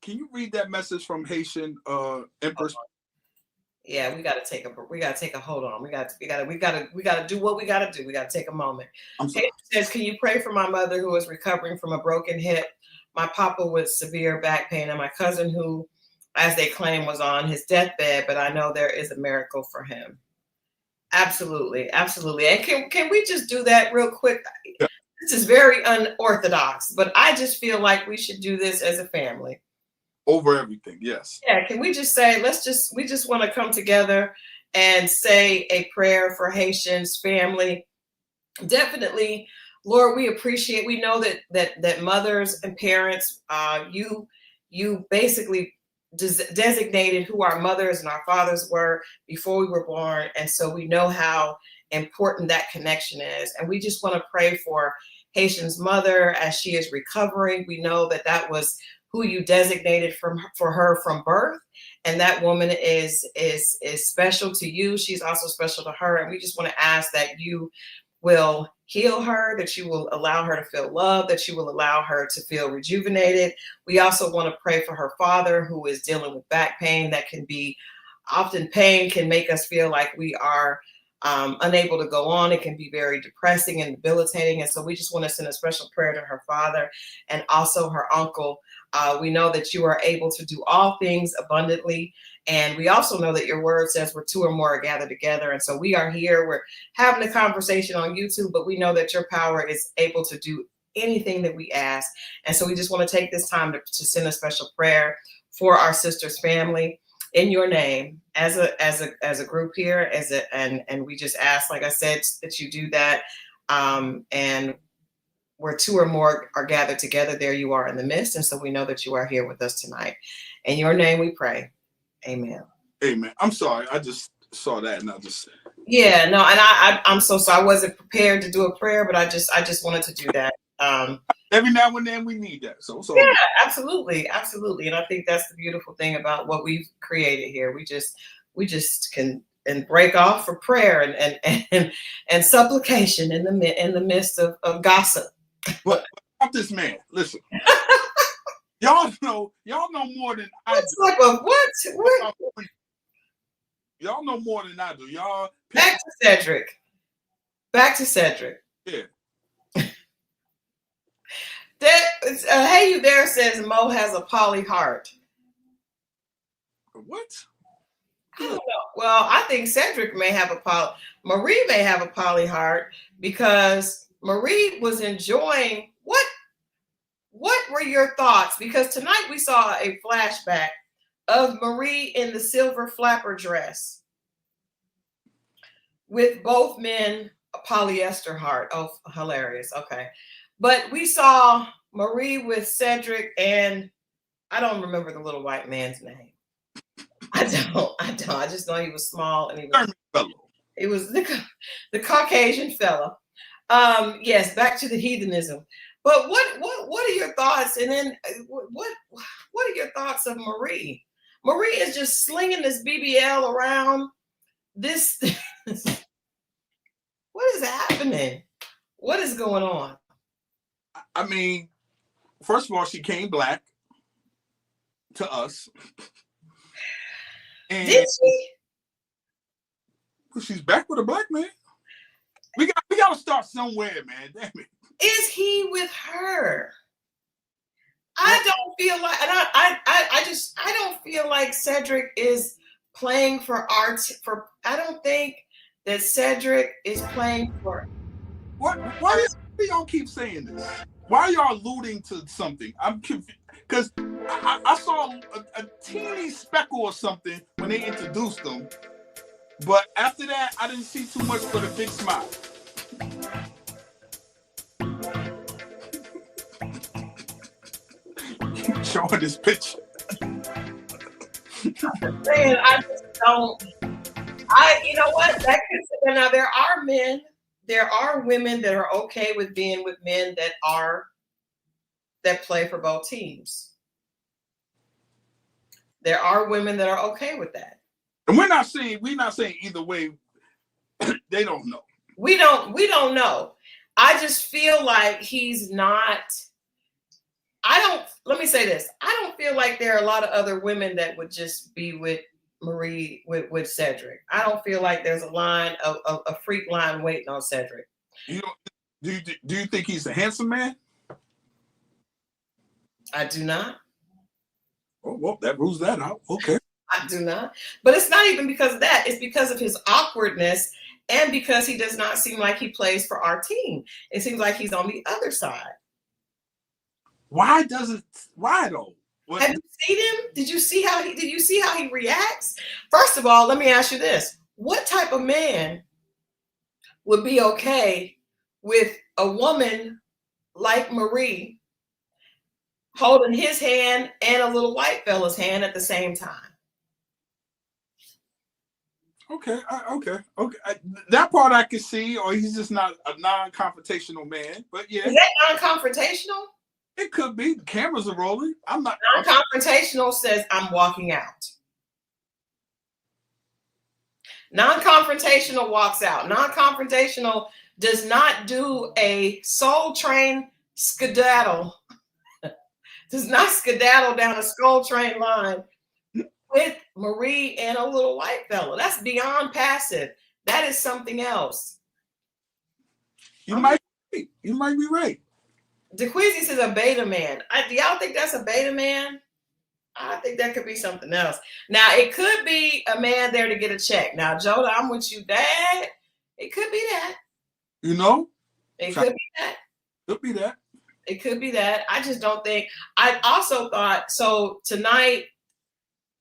Can you read that message from Haitian Empress? Yeah, we gotta take a hold on. We gotta do what we gotta do. We gotta take a moment. Haitian says, "Can you pray for my mother who is recovering from a broken hip, my papa with severe back pain, and my cousin who, as they claim, was on his deathbed, but I know there is a miracle for him." Absolutely, absolutely. And can we just do that real quick? Yeah. This is very unorthodox, but I just feel like we should do this as a family. Over everything, yes. Yeah, can we just say, we just want to come together and say a prayer for Haitians family. Definitely, Lord, we know that mothers and parents, you basically designated who our mothers and our fathers were before we were born. And so we know how important that connection is. And we just want to pray for Haitian's mother as she is recovering. We know that was who you designated for her from birth. And that woman is special to you. She's also special to her. And we just want to ask that you will heal her, that you will allow her to feel love, that you will allow her to feel rejuvenated. We also want to pray for her father, who is dealing with back pain. That can be often, pain can make us feel like we are unable to go on. It can be very depressing and debilitating. And so we just want to send a special prayer to her father and also her uncle. We know that you are able to do all things abundantly. And we also know that your word says where two or more are gathered together. And so we are here, we're having a conversation on YouTube, but we know that your power is able to do anything that we ask. And so we just want to take this time to send a special prayer for our sister's family in your name as a group here, and we just ask, like I said, that you do that. And where two or more are gathered together, there you are in the midst. And so we know that you are here with us tonight. In your name we pray. Amen. Amen. I'm sorry. I just saw that and I just. Yeah, no, and I'm so sorry. I wasn't prepared to do a prayer, but I just wanted to do that. Every now and then we need that. So yeah, absolutely. And I think that's the beautiful thing about what we've created here. We just can and break off for prayer and supplication in the midst of gossip. But about this man, listen. Y'all know more than I do. Like what? Y'all know more than I do. Y'all back to Cedric. Yeah. Hey You There says Mo has a poly heart. What? I don't know. Well, I think Cedric may have Marie may have a poly heart, because Marie was enjoying what were your thoughts? Because tonight we saw a flashback of Marie in the silver flapper dress with both men a polyester heart. Oh, hilarious. Okay. But we saw Marie with Cedric, and I don't remember the little white man's name. I don't. I just know he was small and he was the Caucasian fella. Yes, back to the heathenism. But what are your thoughts? And then what are your thoughts of Marie? Marie is just slinging this BBL around. This what is happening? What is going on? I mean, first of all, she came black to us. And did she? She's back with a black man. We got to start somewhere, man. Damn it. Is he with her? I don't feel like, and I don't feel like Cedric is playing for art. I don't think that Cedric is playing for. Why do y'all keep saying this? Why are y'all alluding to something? I'm confused because I saw a teeny speckle or something when they introduced them, but after that, I didn't see too much but a big smile. Showing this picture. Man, I just don't. You know what? Now there are men. There are women that are okay with being with men that play for both teams. There are women that are okay with that. And we're not saying either way. They don't know. We don't know. I just feel like he's not. Let me say this. I don't feel like there are a lot of other women that would just be with Marie, with Cedric. I don't feel like there's a freak line waiting on Cedric. Do you think he's a handsome man? I do not. Oh, well, that rules that out. Okay. I do not. But it's not even because of that. It's because of his awkwardness, and because he does not seem like he plays for our team. It seems like he's on the other side. Why though? What? Have you seen him? Did you see how he reacts? First of all, let me ask you this. What type of man would be okay with a woman like Marie holding his hand and a little white fella's hand at the same time? Okay. That part I can see, or he's just not a non-confrontational man. But yeah. Is that non-confrontational? It could be. The cameras are rolling. I'm not. Non-confrontational says I'm walking out. Non-confrontational walks out. Non-confrontational does not do a Soul Train skedaddle, does not skedaddle down a Soul Train line with Marie and a little white fella. That's beyond passive. That is something else. You might be right. DeQueasy says a beta man. Do y'all think that's a beta man? I think that could be something else. Now, it could be a man there to get a check. Now, Joda, I'm with you, Dad. It could be that. You know? It could be that. Could be that. It could be that. I just don't think. I also thought, so tonight,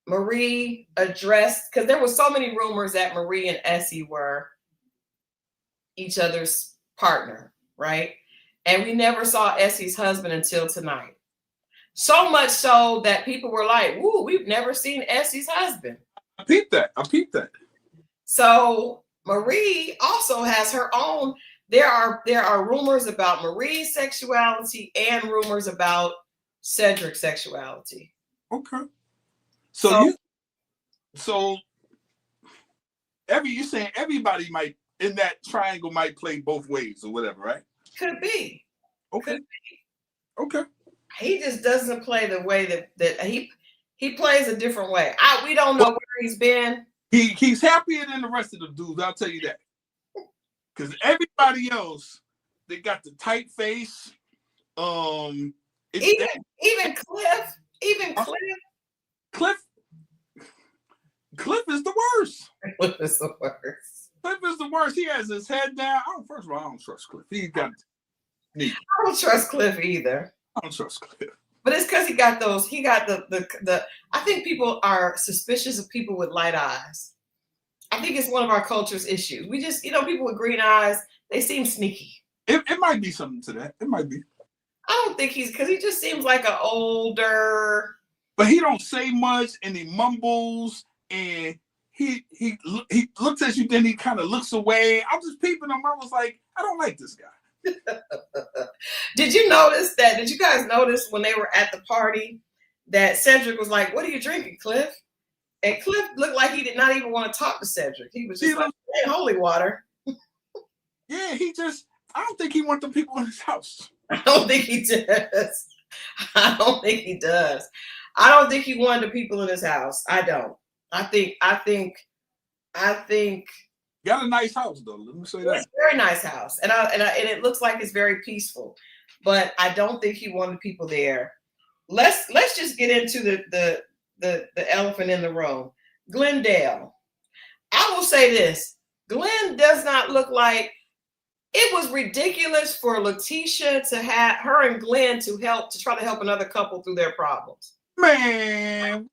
Marie addressed, because there were so many rumors that Marie and Essie were each other's partner, right? And we never saw Essie's husband until tonight. So much so that people were like, "Woo, we've never seen Essie's husband." I peeped that. So Marie also has her own. There are rumors about Marie's sexuality and rumors about Cedric's sexuality. Okay. So you're saying everybody might in that triangle might play both ways or whatever, right? Could be. Okay. Could be. Okay. He just doesn't play the way that he plays a different way. We don't know where he's been. He's happier than the rest of the dudes, I'll tell you that. Because everybody else, they got the tight face. Even Cliff. Cliff is the worst. Cliff is the worst. Cliff is the worst. He has his head down. First of all, I don't trust Cliff. I don't trust Cliff either. I don't trust Cliff. But it's because he got the I think people are suspicious of people with light eyes. I think it's one of our culture's issues. We just, people with green eyes, they seem sneaky. It might be something to that. It might be. I don't think because he just seems like an older. But he don't say much and he mumbles and he looks at you, then he kind of looks away. I'm just peeping him. I was like, I don't like this guy. Did you guys notice when they were at the party that Cedric was like, "What are you drinking, Cliff?" And Cliff looked like he did not even want to talk to Cedric. He was just like, "Hey, holy water." Yeah, I don't think he wants the people in his house. I don't think he does. I don't think he does. I don't think he wanted the people in his house. I don't. I think got a nice house though. Let me say that. It's a very nice house, and it looks like it's very peaceful. But I don't think he wanted people there. Let's just get into the elephant in the room. Glendale. I will say this: Glenn does not look like. It was ridiculous for Letitia to have her and Glenn to try to help another couple through their problems. Man,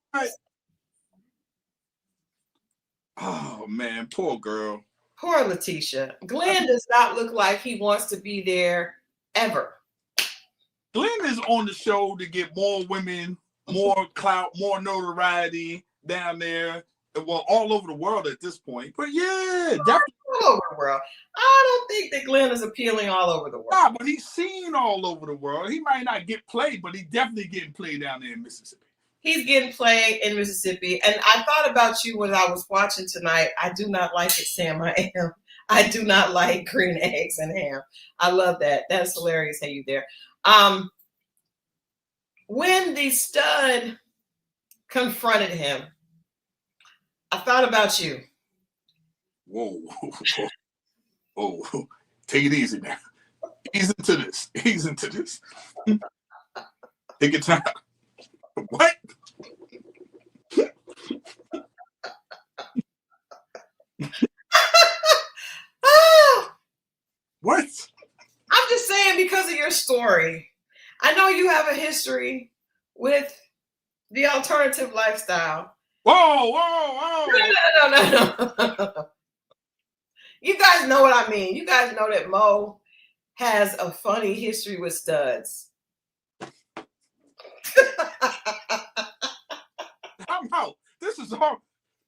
oh man, poor girl. Poor Letitia. Glenn does not look like he wants to be there ever. Glenn is on the show to get more women, more clout, more notoriety down there. Well, all over the world at this point. But yeah, definitely all over the world. I don't think that Glenn is appealing all over the world. Nah, but he's seen all over the world. He might not get played, but he definitely getting played down there in Mississippi. He's getting played in Mississippi. And I thought about you when I was watching tonight. I do not like it, Sam. I am. I do not like green eggs and ham. I love that. That's hilarious. Hey, you there. When the stud confronted him, I thought about you. Whoa. Oh, take it easy now. Ease into this. Take your time. What? What? I'm just saying because of your story. I know you have a history with the alternative lifestyle. Whoa. No. You guys know what I mean. You guys know that Mo has a funny history with studs. I'm out. This is hard.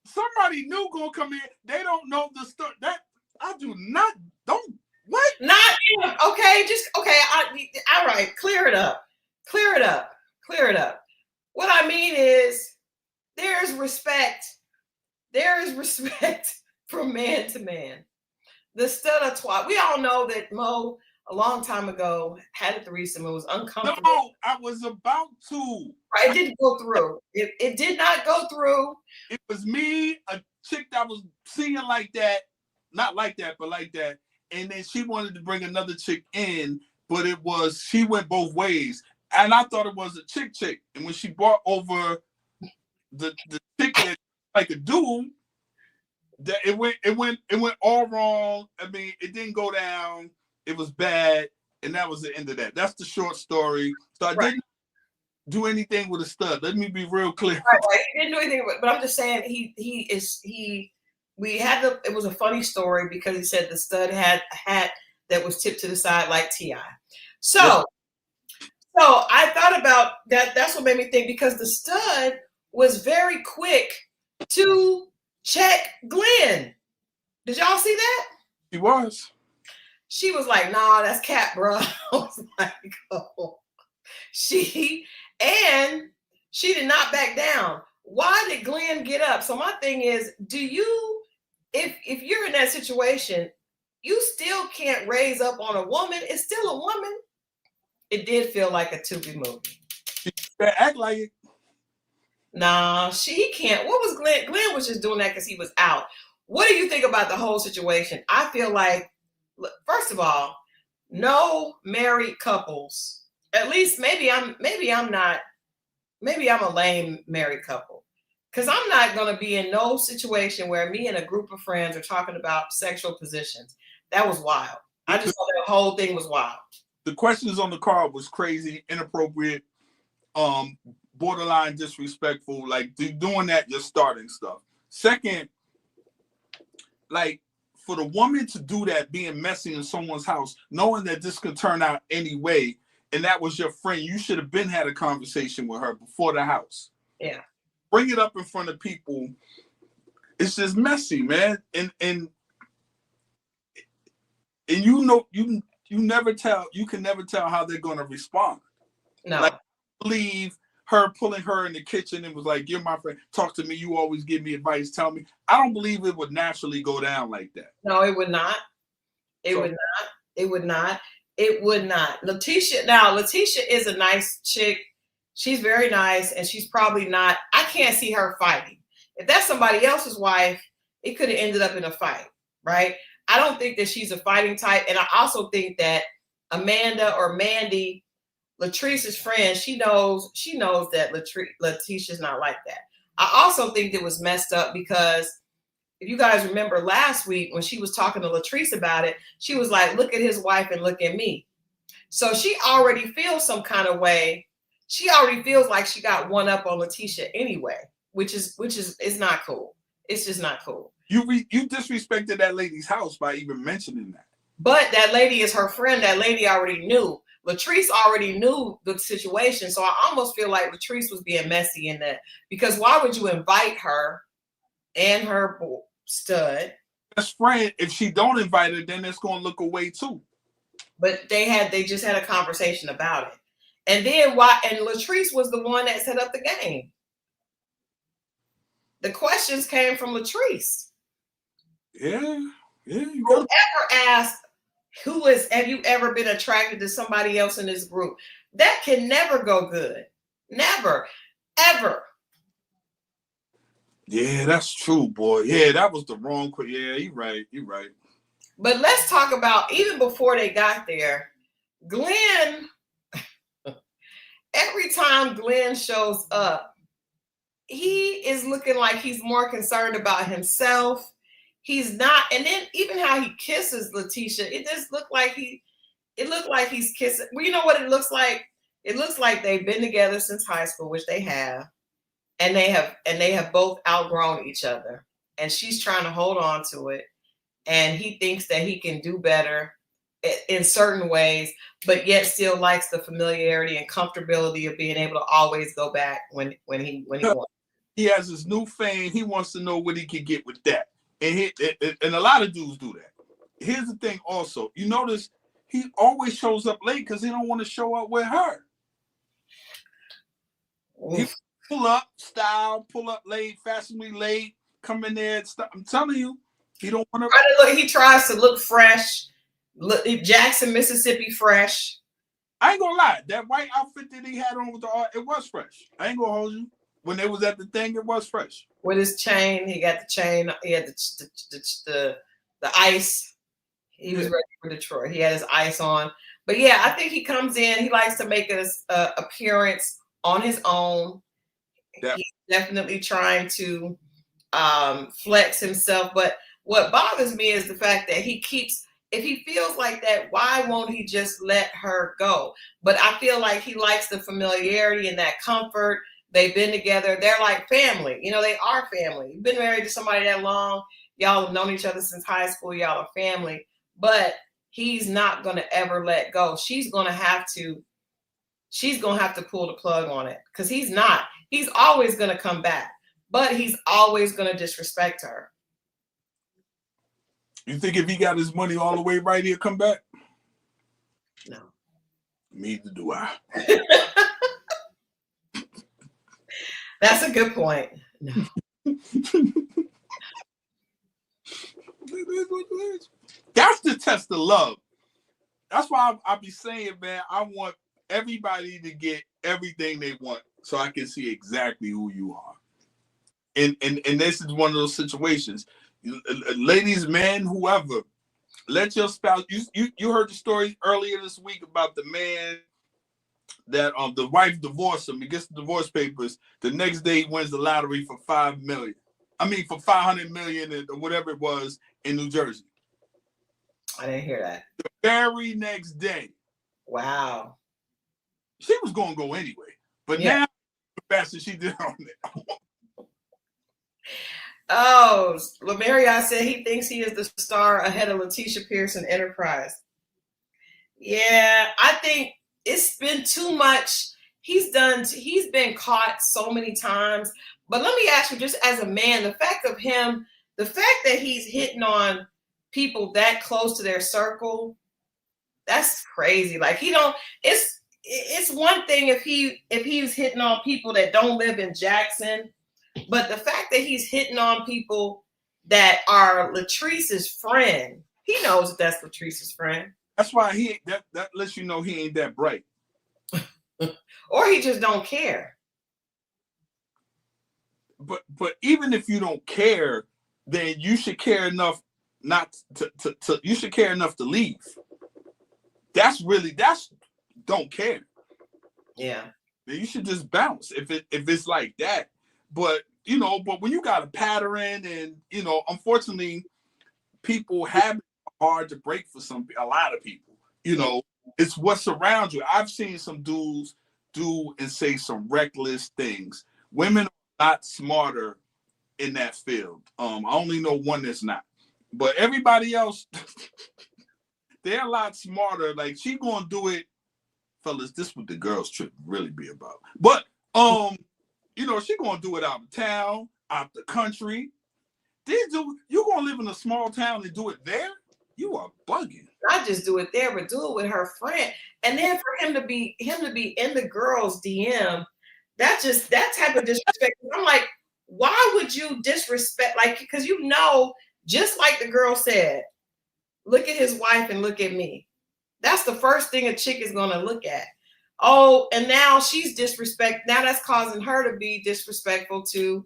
Somebody new gonna come in. They don't know the story. That I do not. Don't what? Not okay. Just okay. All right. Clear it up. What I mean is, there is respect from man to man. The stud of twat. We all know that Mo, a long time ago, had a threesome. It was uncomfortable. No, I was about to. Right, it didn't go through. It did not go through. It was me, a chick that was seeing like that, not like that, but like that. And then she wanted to bring another chick in, but she went both ways. And I thought it was a chick. And when she brought over the chick that like a dude, that it went all wrong. I mean, it didn't go down. It was bad, and that was the end of that. That's the short story. So I didn't do anything with a stud. Let me be real clear. Right. He didn't do anything, but I'm just saying it was a funny story because he said the stud had a hat that was tipped to the side like T.I. So I thought about that. That's what made me think, because the stud was very quick to check Glenn. Did y'all see that? He was. She was like, nah, that's cat, bro. I was like, oh. She did not back down. Why did Glenn get up? So my thing is, if you're in that situation, you still can't raise up on a woman. It's still a woman. It did feel like a Tubi movie. They act like it. Nah, he can't. What was Glenn? Glenn was just doing that because he was out. What do you think about the whole situation? I feel like, first of all, no married couples. At least maybe I'm a lame married couple, because I'm not going to be in no situation where me and a group of friends are talking about sexual positions. That was wild. I just thought the whole thing was wild. The questions on the card was crazy, inappropriate, borderline disrespectful. Like, doing that, you're starting stuff. Second, like, for the woman to do that, being messy in someone's house, knowing that this could turn out anyway, and that was your friend, you should have been had a conversation with her before the house. Yeah. Bring it up in front of people. It's just messy, man. And you know, you can never tell how they're gonna respond. No. Like, leave her pulling her in the kitchen and was like, "You're my friend. Talk to me. You always give me advice. Tell me." I don't believe it would naturally go down like that. No, it would not. It would not. Letitia is a nice chick. She's very nice, and she's probably not. I can't see her fighting. If that's somebody else's wife, it could have ended up in a fight, right? I don't think that she's a fighting type, and I also think that Amanda or Mandy, Latrice's friend, she knows that Letitia's not like that. I also think it was messed up because if you guys remember last week when she was talking to Latrice about it, she was like, "Look at his wife and look at me." So she already feels some kind of way. She already feels like she got one up on Letitia anyway, which is not cool. It's just not cool. You disrespected that lady's house by even mentioning that. But that lady is her friend. That lady already knew. Latrice already knew the situation. So I almost feel like Latrice was being messy in that, because why would you invite her and her stud? Best friend, if she don't invite her, then it's going to look away too. But they just had a conversation about it. And then Latrice was the one that set up the game. The questions came from Latrice. Yeah. Whoever asked, have you ever been attracted to somebody else in this group? That can never go good. Never, ever. Yeah, that's true, boy. Yeah, that was the wrong question. Yeah, you're right. But let's talk about, even before they got there, Glenn, every time Glenn shows up, he is looking like he's more concerned about himself. He's not. And then even how he kisses Letitia, it just looked like he's kissing. Well, you know what it looks like? It looks like they've been together since high school, which they have. And they have both outgrown each other. And she's trying to hold on to it. And he thinks that he can do better in certain ways, but yet still likes the familiarity and comfortability of being able to always go back when he wants. He has his new fame. He wants to know what he can get with that. And a lot of dudes do that. Here's the thing also. You notice he always shows up late because he don't want to show up with her. He pull up late, fashionably late, come in there and stuff. I'm telling you, He don't want to. He tries to look fresh. Look, Jackson, Mississippi, fresh. I ain't gonna lie. That white outfit that he had on with the art, it was fresh. I ain't gonna hold you. When they was at the thing, it was fresh. With his chain, he got the chain. He had the ice. He was ready for Detroit. He had his ice on. But yeah, I think he comes in. He likes to make an appearance on his own. Yeah. He's definitely trying to flex himself. But what bothers me is the fact that he keeps, if he feels like that, why won't he just let her go? But I feel like he likes the familiarity and that comfort. They've been together. They're like family. You know, they are family. You've been married to somebody that long. Y'all have known each other since high school. Y'all are family. But he's not going to ever let go. She's going to have to pull the plug on it, because he's not. He's always going to come back, but he's always going to disrespect her. You think if he got his money all the way right, he'll come back? No. Neither do I. That's a good point. No. That's the test of love. That's why I be saying, man, I want everybody to get everything they want so I can see exactly who you are. And this is one of those situations. Ladies, men, whoever, let your spouse, you heard the story earlier this week about the man that the wife divorced him. He gets the divorce papers. The next day he wins the lottery for $500 million or whatever it was in New Jersey. I didn't hear that. The very next day. Wow. She was going to go anyway. But now, the faster she did on it. Oh, Lamarion said he thinks he is the star ahead of Letitia Pearson Enterprise. Yeah, I think it's been too much. He's been caught so many times. But let me ask you, just as a man, the fact that he's hitting on people that close to their circle, that's crazy. Like, it's one thing if he's hitting on people that don't live in Jackson, but the fact that he's hitting on people that are Latrice's friend, he knows that that's Latrice's friend. That's why that lets you know he ain't that bright. Or he just don't care. But even if you don't care, then you should care enough you should care enough to leave. That's don't care. Yeah. Then you should just bounce if it's like that. But when you got a pattern and unfortunately people have it hard to break for a lot of people. It's what surrounds you. I've seen some dudes do and say some reckless things. Women are not smarter in that field. I only know one that's not. But everybody else, they're a lot smarter. Like, she gonna do it, fellas. This what the girls trip really be about. But she gonna do it out of town, out the country. You gonna live in a small town and do it there? You are bugging. Not just do it there, but do it with her friend. And then for him to be in the girl's DM, that type of disrespect. I'm like, why would you disrespect? Like, because just like the girl said, look at his wife and look at me. That's the first thing a chick is gonna look at. Oh, and now she's disrespect. Now that's causing her to be disrespectful to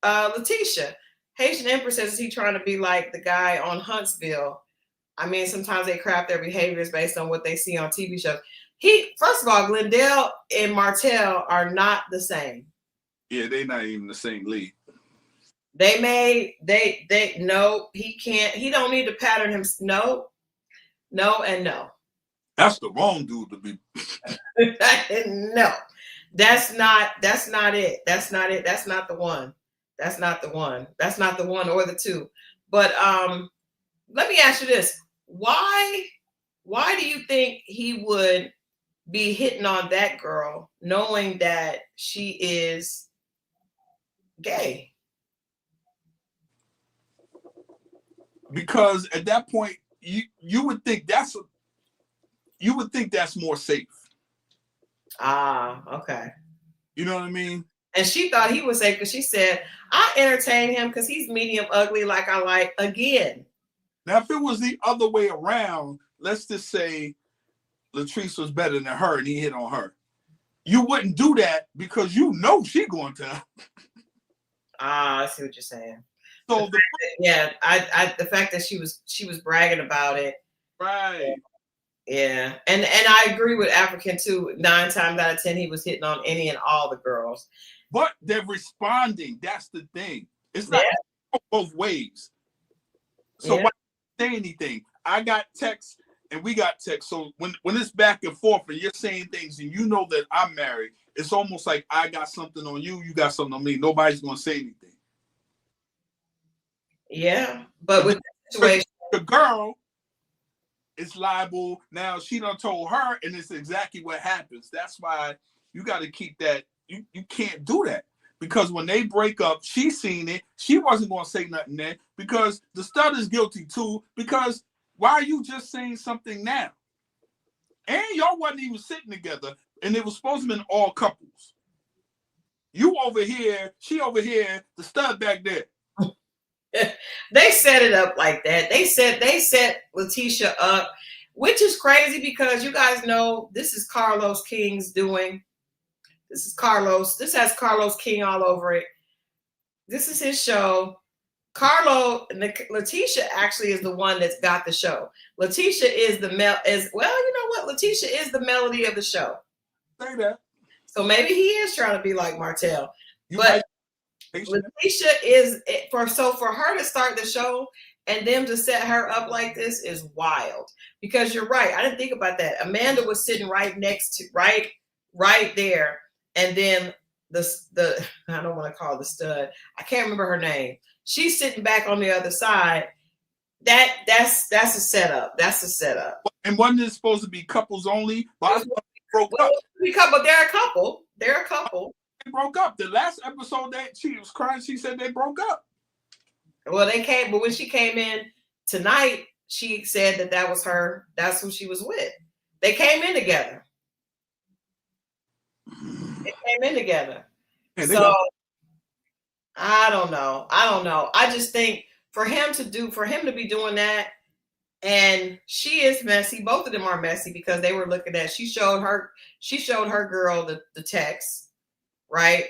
Letitia. Haitian Empress says, is he trying to be like the guy on Huntsville? I mean, sometimes they craft their behaviors based on what they see on TV shows. First of all, Glendale and Martell are not the same. Yeah, they're not even the same league. No, he can't. He don't need to pattern him. No, and no. That's the wrong dude to be. No, that's not it. That's not it. That's not the one. That's not the one. That's not the one or the two. But let me ask you this. Why do you think he would be hitting on that girl knowing that she is gay? Because at that point, you would think that's more safe. Ah, okay. You know what I mean? And she thought he was safe because she said, I entertain him because he's medium ugly like I like again. Now, if it was the other way around, let's just say Latrice was better than her and he hit on her. You wouldn't do that because you know she going to. I see what you're saying. So the fact that she was bragging about it. Right. Yeah. And I agree with African too. 9 times out of 10, he was hitting on any and all the girls. But they're responding. That's the thing. It's not both ways. So why say anything? I got texts and we got texts. So when it's back and forth and you're saying things and you know that I'm married, it's almost like I got something on you, you got something on me. Nobody's gonna say anything. Yeah, but with the situation, the girl is liable. Now she done told her, and it's exactly what happens. That's why you got to keep that. You can't do that because when they break up, she seen it. She wasn't gonna say nothing then because the stud is guilty too. Because why are you just saying something now? And y'all wasn't even sitting together, and it was supposed to be all couples. You over here, she over here, the stud back there. They set it up like that. They set Letitia up, which is crazy because you guys know this is Carlos King's doing. This is Carlos. This has Carlos King all over it. This is his show. Letitia actually is the one that's got the show. Letitia is you know what? Letitia is the melody of the show. Say that. So maybe he is trying to be like Martell. Letitia is for her to start the show and them to set her up like this is wild. Because you're right. I didn't think about that. Amanda was sitting right next to right there. And then the I don't want to call the stud. I can't remember her name. She's sitting back on the other side. That's a setup. That's a setup. And wasn't it supposed to be couples only? But broke up. They're a couple. They're a couple. They broke up. The last episode that she was crying, she said they broke up. Well, but when she came in tonight, she said that was her. That's who she was with. They came in together. I don't know. I just think for him to be doing that, and she is messy. Both of them are messy because they were looking at. She showed her girl the text, right?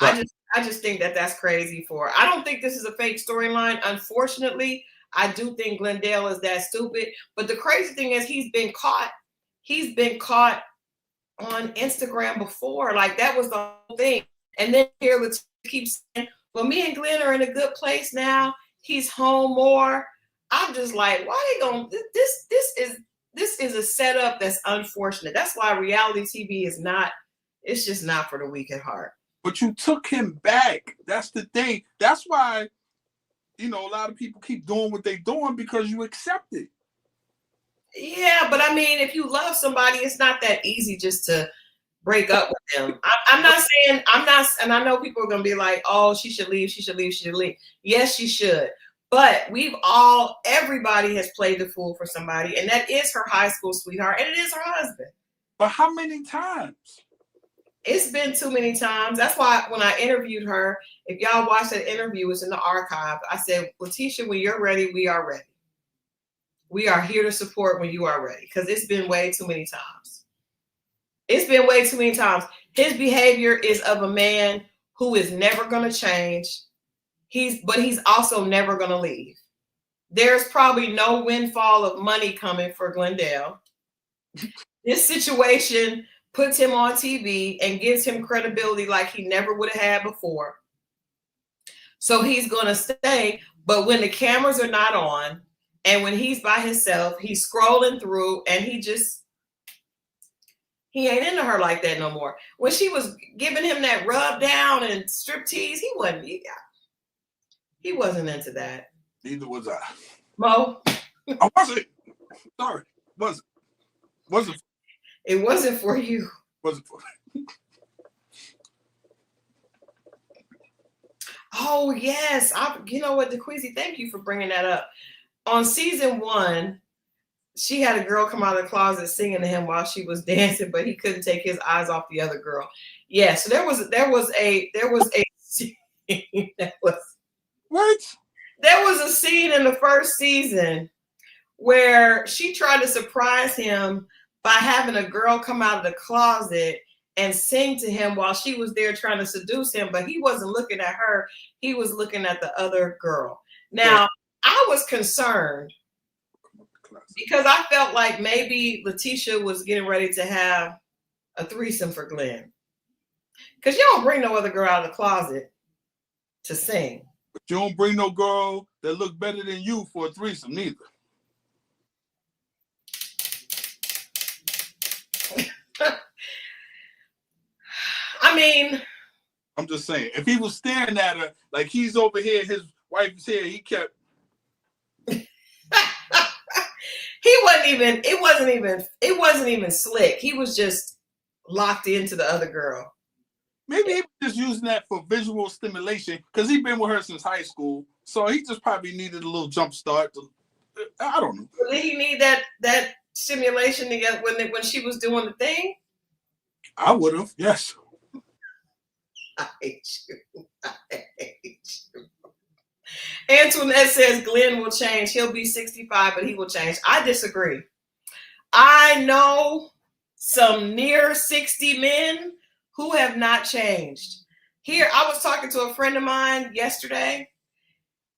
I just think that's crazy for her. I don't think this is a fake storyline. Unfortunately, I do think Glendale is that stupid. But the crazy thing is he's been caught on Instagram before. Like that was the whole thing. And then here let's keep saying, well, me and Glenn are in a good place now. He's home more. I'm just like, why they going this is a setup that's unfortunate. That's why reality TV it's just not for the weak at heart. But you took him back. That's the thing. That's why, a lot of people keep doing what they're doing because you accept it. Yeah, but I mean, if you love somebody, it's not that easy just to break up with them. I'm not saying, and I know people are going to be like, oh, she should leave. Yes, she should. But everybody has played the fool for somebody, and that is her high school sweetheart, and it is her husband. But how many times? It's been too many times. That's why when I interviewed her, if y'all watch that interview, it's in the archive. I said, Letitia, when you're ready, we are ready. We are here to support when you are ready. Because it's been way too many times. His behavior is of a man who is never going to change. But he's also never going to leave. There's probably no windfall of money coming for Glendale. This situation puts him on TV and gives him credibility like he never would have had before. So he's going to stay. But when the cameras are not on and when he's by himself, he's scrolling through and he ain't into her like that no more. When she was giving him that rub down and striptease, he wasn't into that. Neither was I. Mo? I wasn't. Sorry. Wasn't. It wasn't for you. Wasn't for me. Oh, yes. You know what, DeQueezy, thank you for bringing that up. On season 1, she had a girl come out of the closet singing to him while she was dancing, but he couldn't take his eyes off the other girl. Yeah, so there was a scene that was What? there was a scene in the first season where she tried to surprise him by having a girl come out of the closet and sing to him while she was there trying to seduce him, but he wasn't looking at her, he was looking at the other girl. Now, I was concerned because I felt like maybe Letitia was getting ready to have a threesome for Glenn. Because you don't bring no other girl out of the closet to sing. But you don't bring no girl that look better than you for a threesome neither. I mean, I'm just saying, if he was staring at her like he's over here, his wife's here, he kept. It wasn't even slick. He was just locked into the other girl. Maybe he was just using that for visual stimulation because he's been with her since high school. So he just probably needed a little jump start. I don't know. Did he need that stimulation to get when she was doing the thing? I would have, yes. I hate you. I hate you. Antoinette says Glenn will change. He'll be 65, but he will change. I disagree. I know some near 60 men who have not changed. Here, I was talking to a friend of mine yesterday.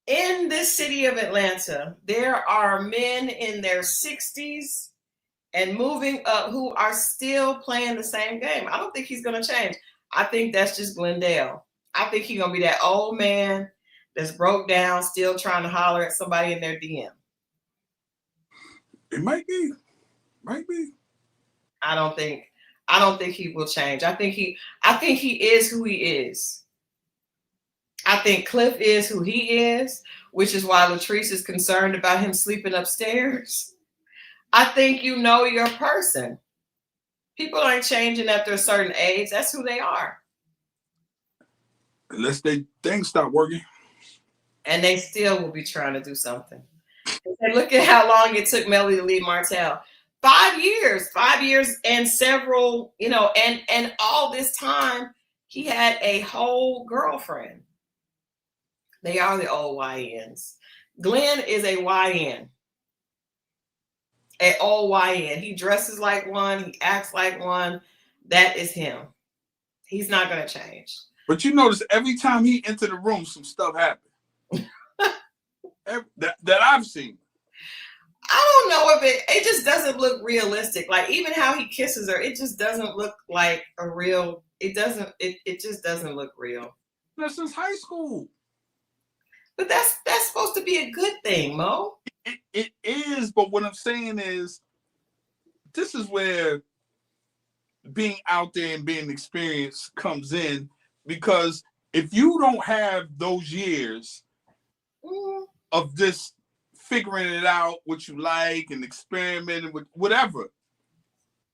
In this city of Atlanta, there are men in their 60s and moving up who are still playing the same game. I don't think he's going to change. I think that's just Glendale. I think he's going to be that old man that's broke down, still trying to holler at somebody in their DM. It might be. Might be. I don't think he will change. I think he is who he is. I think Cliff is who he is, which is why Latrice is concerned about him sleeping upstairs. I think you know your person. People aren't changing after a certain age. That's who they are. Unless things stop working. And they still will be trying to do something. And look at how long it took Melly to leave Martell. 5 years and several, and all this time he had a whole girlfriend. They are the old YNs. Glenn is a YN. An old YN. He dresses like one. He acts like one. That is him. He's not going to change. But you notice every time he entered the room, some stuff happened. that I've seen. I don't know if it just doesn't look realistic. Like even how he kisses her, it just doesn't look like a real. It just doesn't look real. That's since high school. But that's supposed to be a good thing, Mo. It is, but what I'm saying is, this is where being out there and being experienced comes in, because if you don't have those years of this figuring it out, what you like and experimenting with whatever,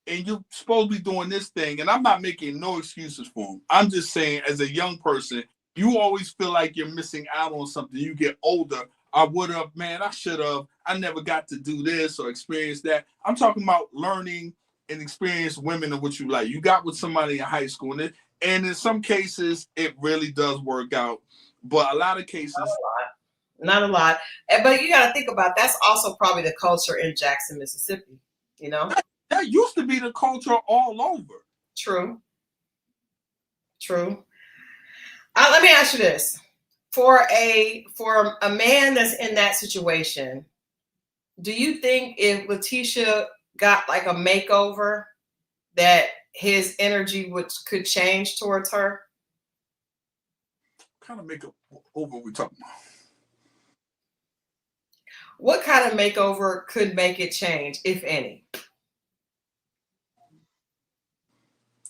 and you're supposed to be doing this thing, and I'm not making no excuses for him. I'm just saying, as a young person, you always feel like you're missing out on something. You get older. I would have, man, I should have. I never got to do this or experience that. I'm talking about learning and experience women and what you like. You got with somebody in high school, and in some cases, it really does work out. But a lot of cases, not a lot. But you got to think about that's also probably the culture in Jackson, Mississippi. You know, that used to be the culture all over. True. Let me ask you this: for a man that's in that situation, do you think if Letitia got like a makeover, that his energy could change towards her? What kind of makeover are we talking about? What kind of makeover could make it change, if any?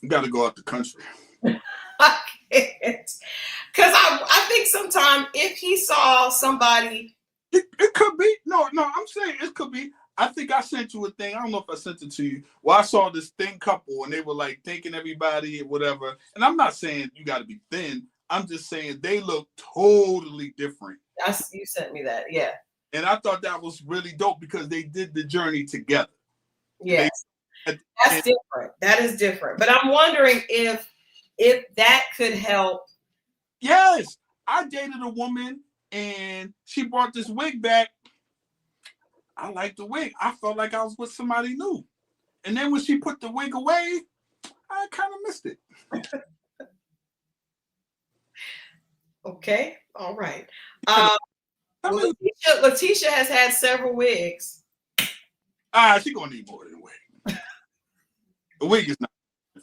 You got to go out the country. I can't. Because I think sometimes if he saw somebody. It could be. No, I'm saying it could be. I think I sent you a thing. I don't know if I sent it to you. Well, I saw this thin couple and they were like thanking everybody and whatever. And I'm not saying you got to be thin. I'm just saying they look totally different. You sent me that. Yeah. And I thought that was really dope because they did the journey together. Yes. That's different. That is different. But I'm wondering if that could help. Yes. I dated a woman and she brought this wig back. I liked the wig. I felt like I was with somebody new. And then when she put the wig away, I kind of missed it. Okay. All right. Well, Letitia has had several wigs. She's going to need more than a wig. The wig is not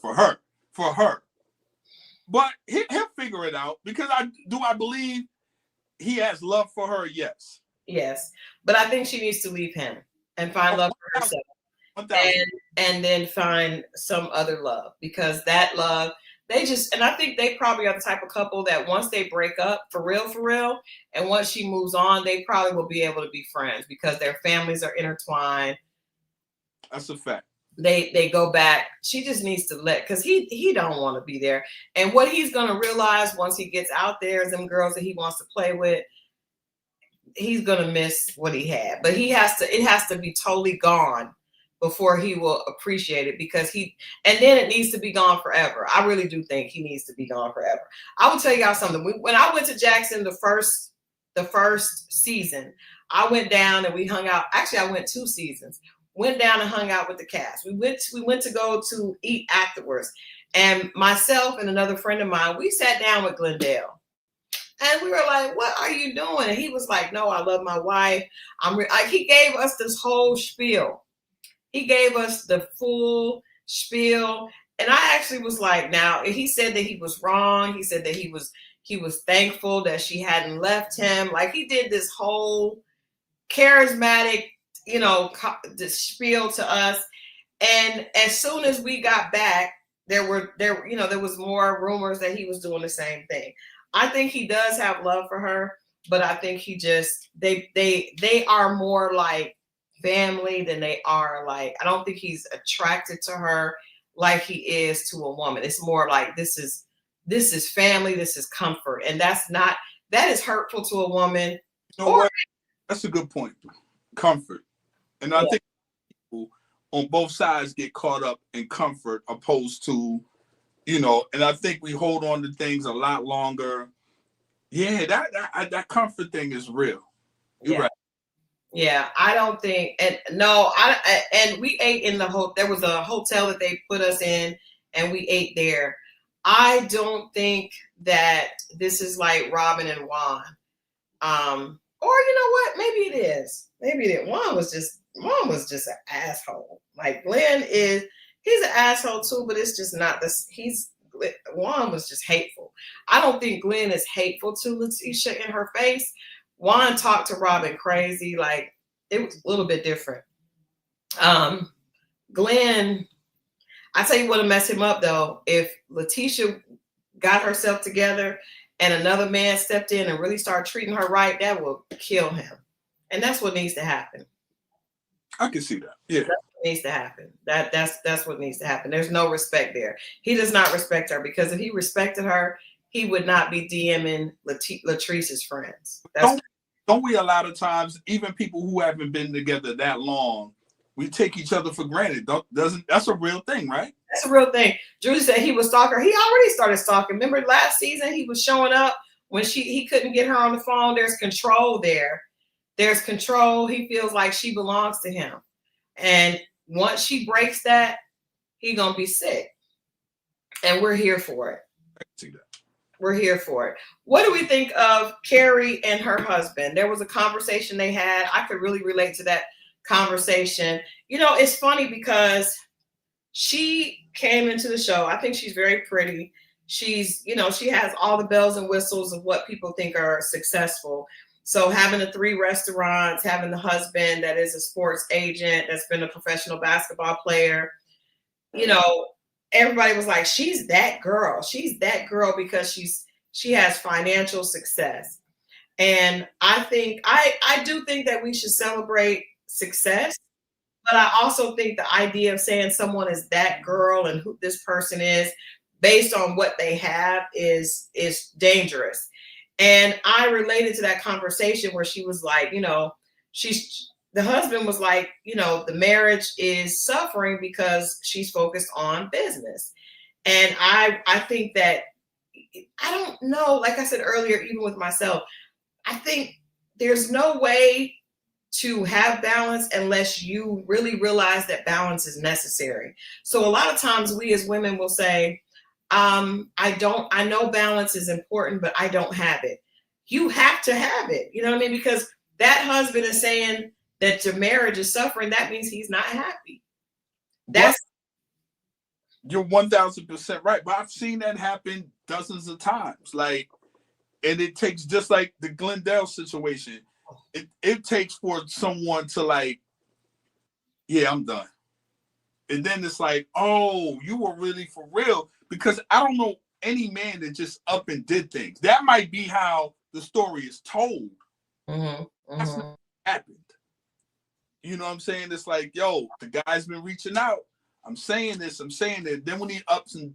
for her. For her. But he'll figure it out because I believe he has love for her? Yes. Yes. But I think she needs to leave him and find love for herself. And then find some other love, because that love, and I think they probably are the type of couple that once they break up for real, and once she moves on, they probably will be able to be friends because their families are intertwined. That's a fact. They go back. She just needs to because he don't want to be there. And what he's going to realize once he gets out there is them girls that he wants to play with, he's going to miss what he had. But it has to be totally gone before he will appreciate it, because and then it needs to be gone forever. I really do think he needs to be gone forever. I will tell y'all something. When I went to Jackson the first season, I went down and we hung out. Actually, I went 2 seasons. Went down and hung out with the cast. We went to go to eat afterwards. And myself and another friend of mine, we sat down with Glendale. And we were like, what are you doing? And he was like, no, I love my wife. He gave us this whole spiel. He gave us the full spiel. And I actually was like, now, he said that he was wrong. He said that he was thankful that she hadn't left him. Like, he did this whole charismatic, the spiel to us. And as soon as we got back, there was more rumors that he was doing the same thing. I think he does have love for her, but I think they are more like family than they are like, I don't think he's attracted to her like he is to a woman. It's more like this is family, this is comfort. And that is hurtful to a woman. You know what? That's a good point. Comfort. And I think people on both sides get caught up in comfort opposed to, and I think we hold on to things a lot longer. Yeah, that comfort thing is real. You're right. Yeah, I don't think, and we ate in there was a hotel that they put us in and we ate there. I don't think that this is like Robin and Juan. Or you know what? Maybe it is. Maybe that Juan was just an asshole. Like Glenn he's an asshole too, but it's just not this. Juan was just hateful. I don't think Glenn is hateful to Letitia in her face. Juan talked to Robin crazy. Like, it was a little bit different. Glenn, I tell you what would mess him up though. If Letitia got herself together and another man stepped in and really started treating her right, that will kill him. And that's what needs to happen. I can see that. Yeah. That's what needs to happen. That's what needs to happen. There's no respect there. He does not respect her, because if he respected her, he would not be DMing Latrice's friends. Don't we a lot of times, even people who haven't been together that long, we take each other for granted. That's a real thing, right? That's a real thing. Julie said he was stalking her. He already started stalking. Remember last season, he was showing up when he couldn't get her on the phone. There's control there. There's control. He feels like she belongs to him. And once she breaks that, he's going to be sick. And we're here for it. I can see that. We're here for it. What do we think of Carrie and her husband? There was a conversation they had. I could really relate to that conversation. It's funny because she came into the show. I think she's very pretty. She's, she has all the bells and whistles of what people think are successful. So having the 3 restaurants, having the husband that is a sports agent, that's been a professional basketball player, everybody was like, she's that girl. She's that girl because she has financial success. And I think, I do think that we should celebrate success, but I also think the idea of saying someone is that girl and who this person is based on what they have is dangerous. And I related to that conversation where she was like, the husband was like, the marriage is suffering because she's focused on business. And I think that, I don't know, like I said earlier, even with myself, I think there's no way to have balance unless you really realize that balance is necessary. So a lot of times we as women will say, I know balance is important, but I don't have it. You have to have it. You know what I mean? Because that husband is saying that your marriage is suffering. That means he's not happy. You're 1000% right. But I've seen that happen dozens of times. Like, and it takes, just like the Glendale situation, it takes for someone to like, yeah, I'm done. And then it's like, oh, you were really for real. Because I don't know any man that just up and did things. That might be how the story is told. That's not what happened. You know what I'm saying? It's like, yo, the guy's been reaching out. I'm saying this, I'm saying that. Then when he ups and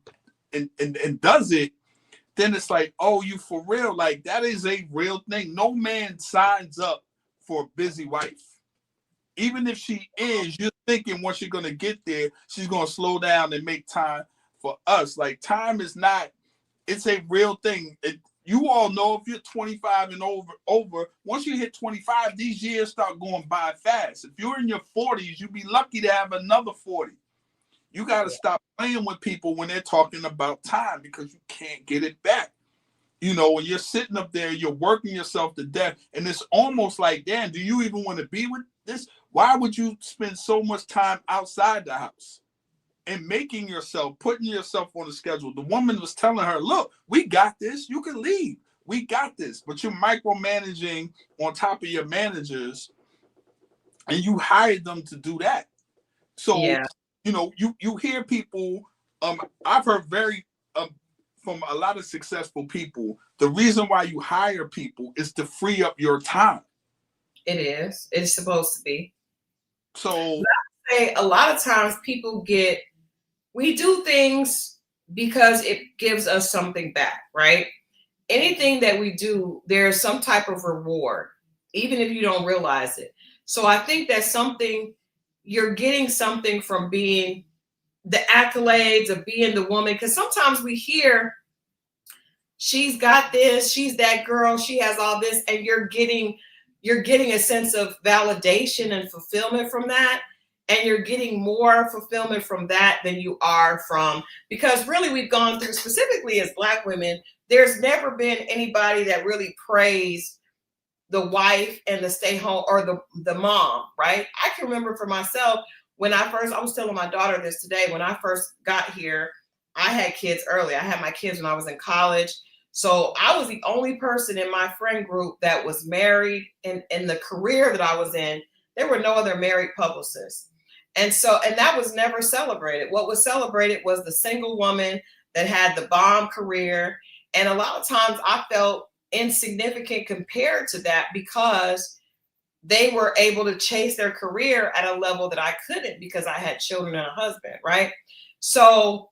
does it, then it's like, oh, you for real? Like, that is a real thing. No man signs up for a busy wife. Even if she is, you're thinking once you're going to get there, she's going to slow down and make time for us. Like, time is not, it's a real thing. You all know if you're 25 and over, once you hit 25, these years start going by fast. If you're in your 40s, you'd be lucky to have another 40. You got to stop playing with people when they're talking about time, because you can't get it back. When you're sitting up there, you're working yourself to death, and it's almost like, damn, do you even want to be with this? Why would you spend so much time outside the house and putting yourself on the schedule? The woman was telling her, look, we got this. You can leave. We got this. But you're micromanaging on top of your managers, and you hired them to do that. So, you hear people, I've heard from a lot of successful people, the reason why you hire people is to free up your time. It is. It's supposed to be. So I say a lot of times we do things because it gives us something back, right? Anything that we do, there's some type of reward, even if you don't realize it. So I think that's you're getting something from being the accolades of being the woman. Because sometimes we hear, she's got this, she's that girl, she has all this, and you're getting a sense of validation and fulfillment from that. And you're getting more fulfillment from that than you are from, because really we've gone through, specifically as Black women, there's never been anybody that really praised the wife and the stay home, or the mom, right? I can remember for myself, when I was telling my daughter this today, when I first got here, I had kids early. I had my kids when I was in college. So I was the only person in my friend group that was married, and in the career that I was in, there were no other married publicists. And that was never celebrated. What was celebrated was the single woman that had the bomb career. And a lot of times I felt insignificant compared to that, because they were able to chase their career at a level that I couldn't, because I had children and a husband, right? So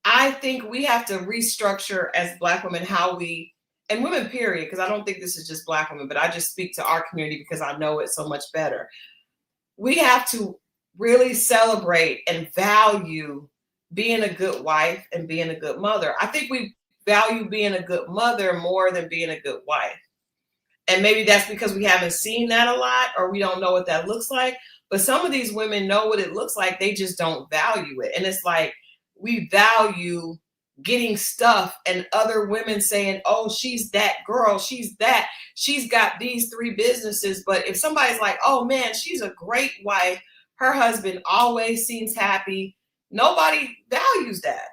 I think we have to restructure as Black women and women period, because I don't think this is just Black women, but I just speak to our community because I know it so much better. We have to really celebrate and value being a good wife and being a good mother. I think we value being a good mother more than being a good wife. And maybe that's because we haven't seen that a lot, or we don't know what that looks like. But some of these women know what it looks like. They just don't value it. And it's like, we value getting stuff and other women saying, oh, she's that girl. She's got these 3 businesses. But if somebody's like, oh man, she's a great wife, her husband always seems happy, nobody values that.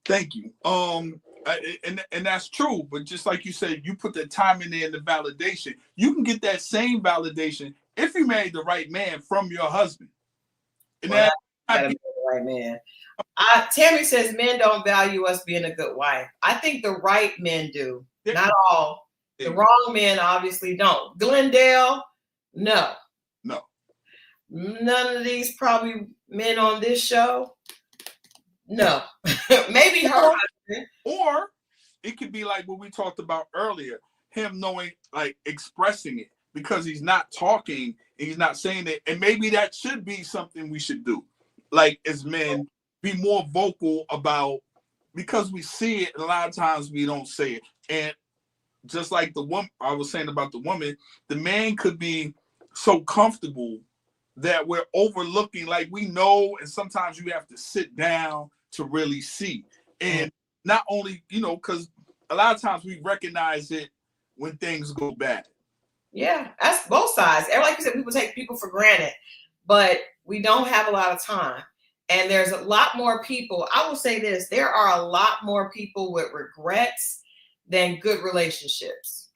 Thank you. And that's true. But just like you said, you put the time in there and the validation. You can get that same validation if you married the right man from your husband. And well, gotta be the right man. Tammy says men don't value us being a good wife. I think the right men do. Not all. The wrong men obviously don't. Glendale, no. None of these probably men on this show, no. Maybe her husband. Or it could be like what we talked about earlier, him knowing, like expressing it. because he's not talking, and he's not saying it. And maybe that should be something we should do. Like as men, be more vocal about, because we see it, and a lot of times we don't say it. And just like the woman, I was saying about the woman, the man could be so comfortable that we're overlooking, like we know, and sometimes you have to sit down to really see. And not only, because a lot of times we recognize it when things go bad. Yeah, that's both sides. And like you said, people take people for granted, but we don't have a lot of time. And there's a lot more people. I will say this, there are a lot more people with regrets than good relationships.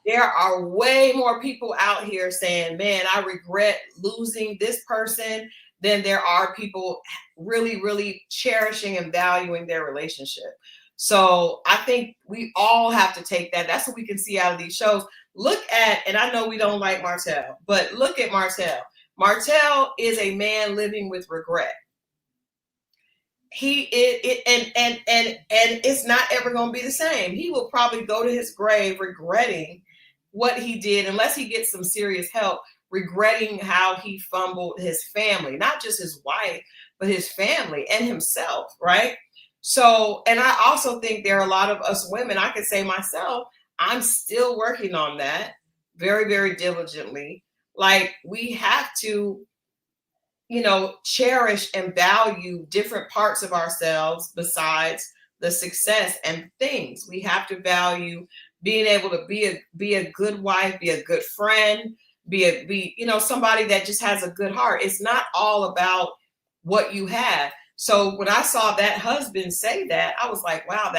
There are way more people out here saying, man, I regret losing this person, than there are people really, really cherishing and valuing their relationship. So I think we all have to take that. That's what we can see out of these shows. Look at, and I know we don't like Martell, but look at Martell. Martell is a man living with regret. And it's not ever going to be the same. He will probably go to his grave regretting what he did, unless he gets some serious help, regretting how he fumbled his family, not just his wife, but his family and himself, right? So, and I also think there are a lot of us women, I could say myself, I'm still working on that very, very diligently. Like, we have to, cherish and value different parts of ourselves besides the success and things. We have to value being able to be a good wife, be a good friend, be somebody that just has a good heart. It's not all about what you have. So when I saw that husband say that, I was like, wow,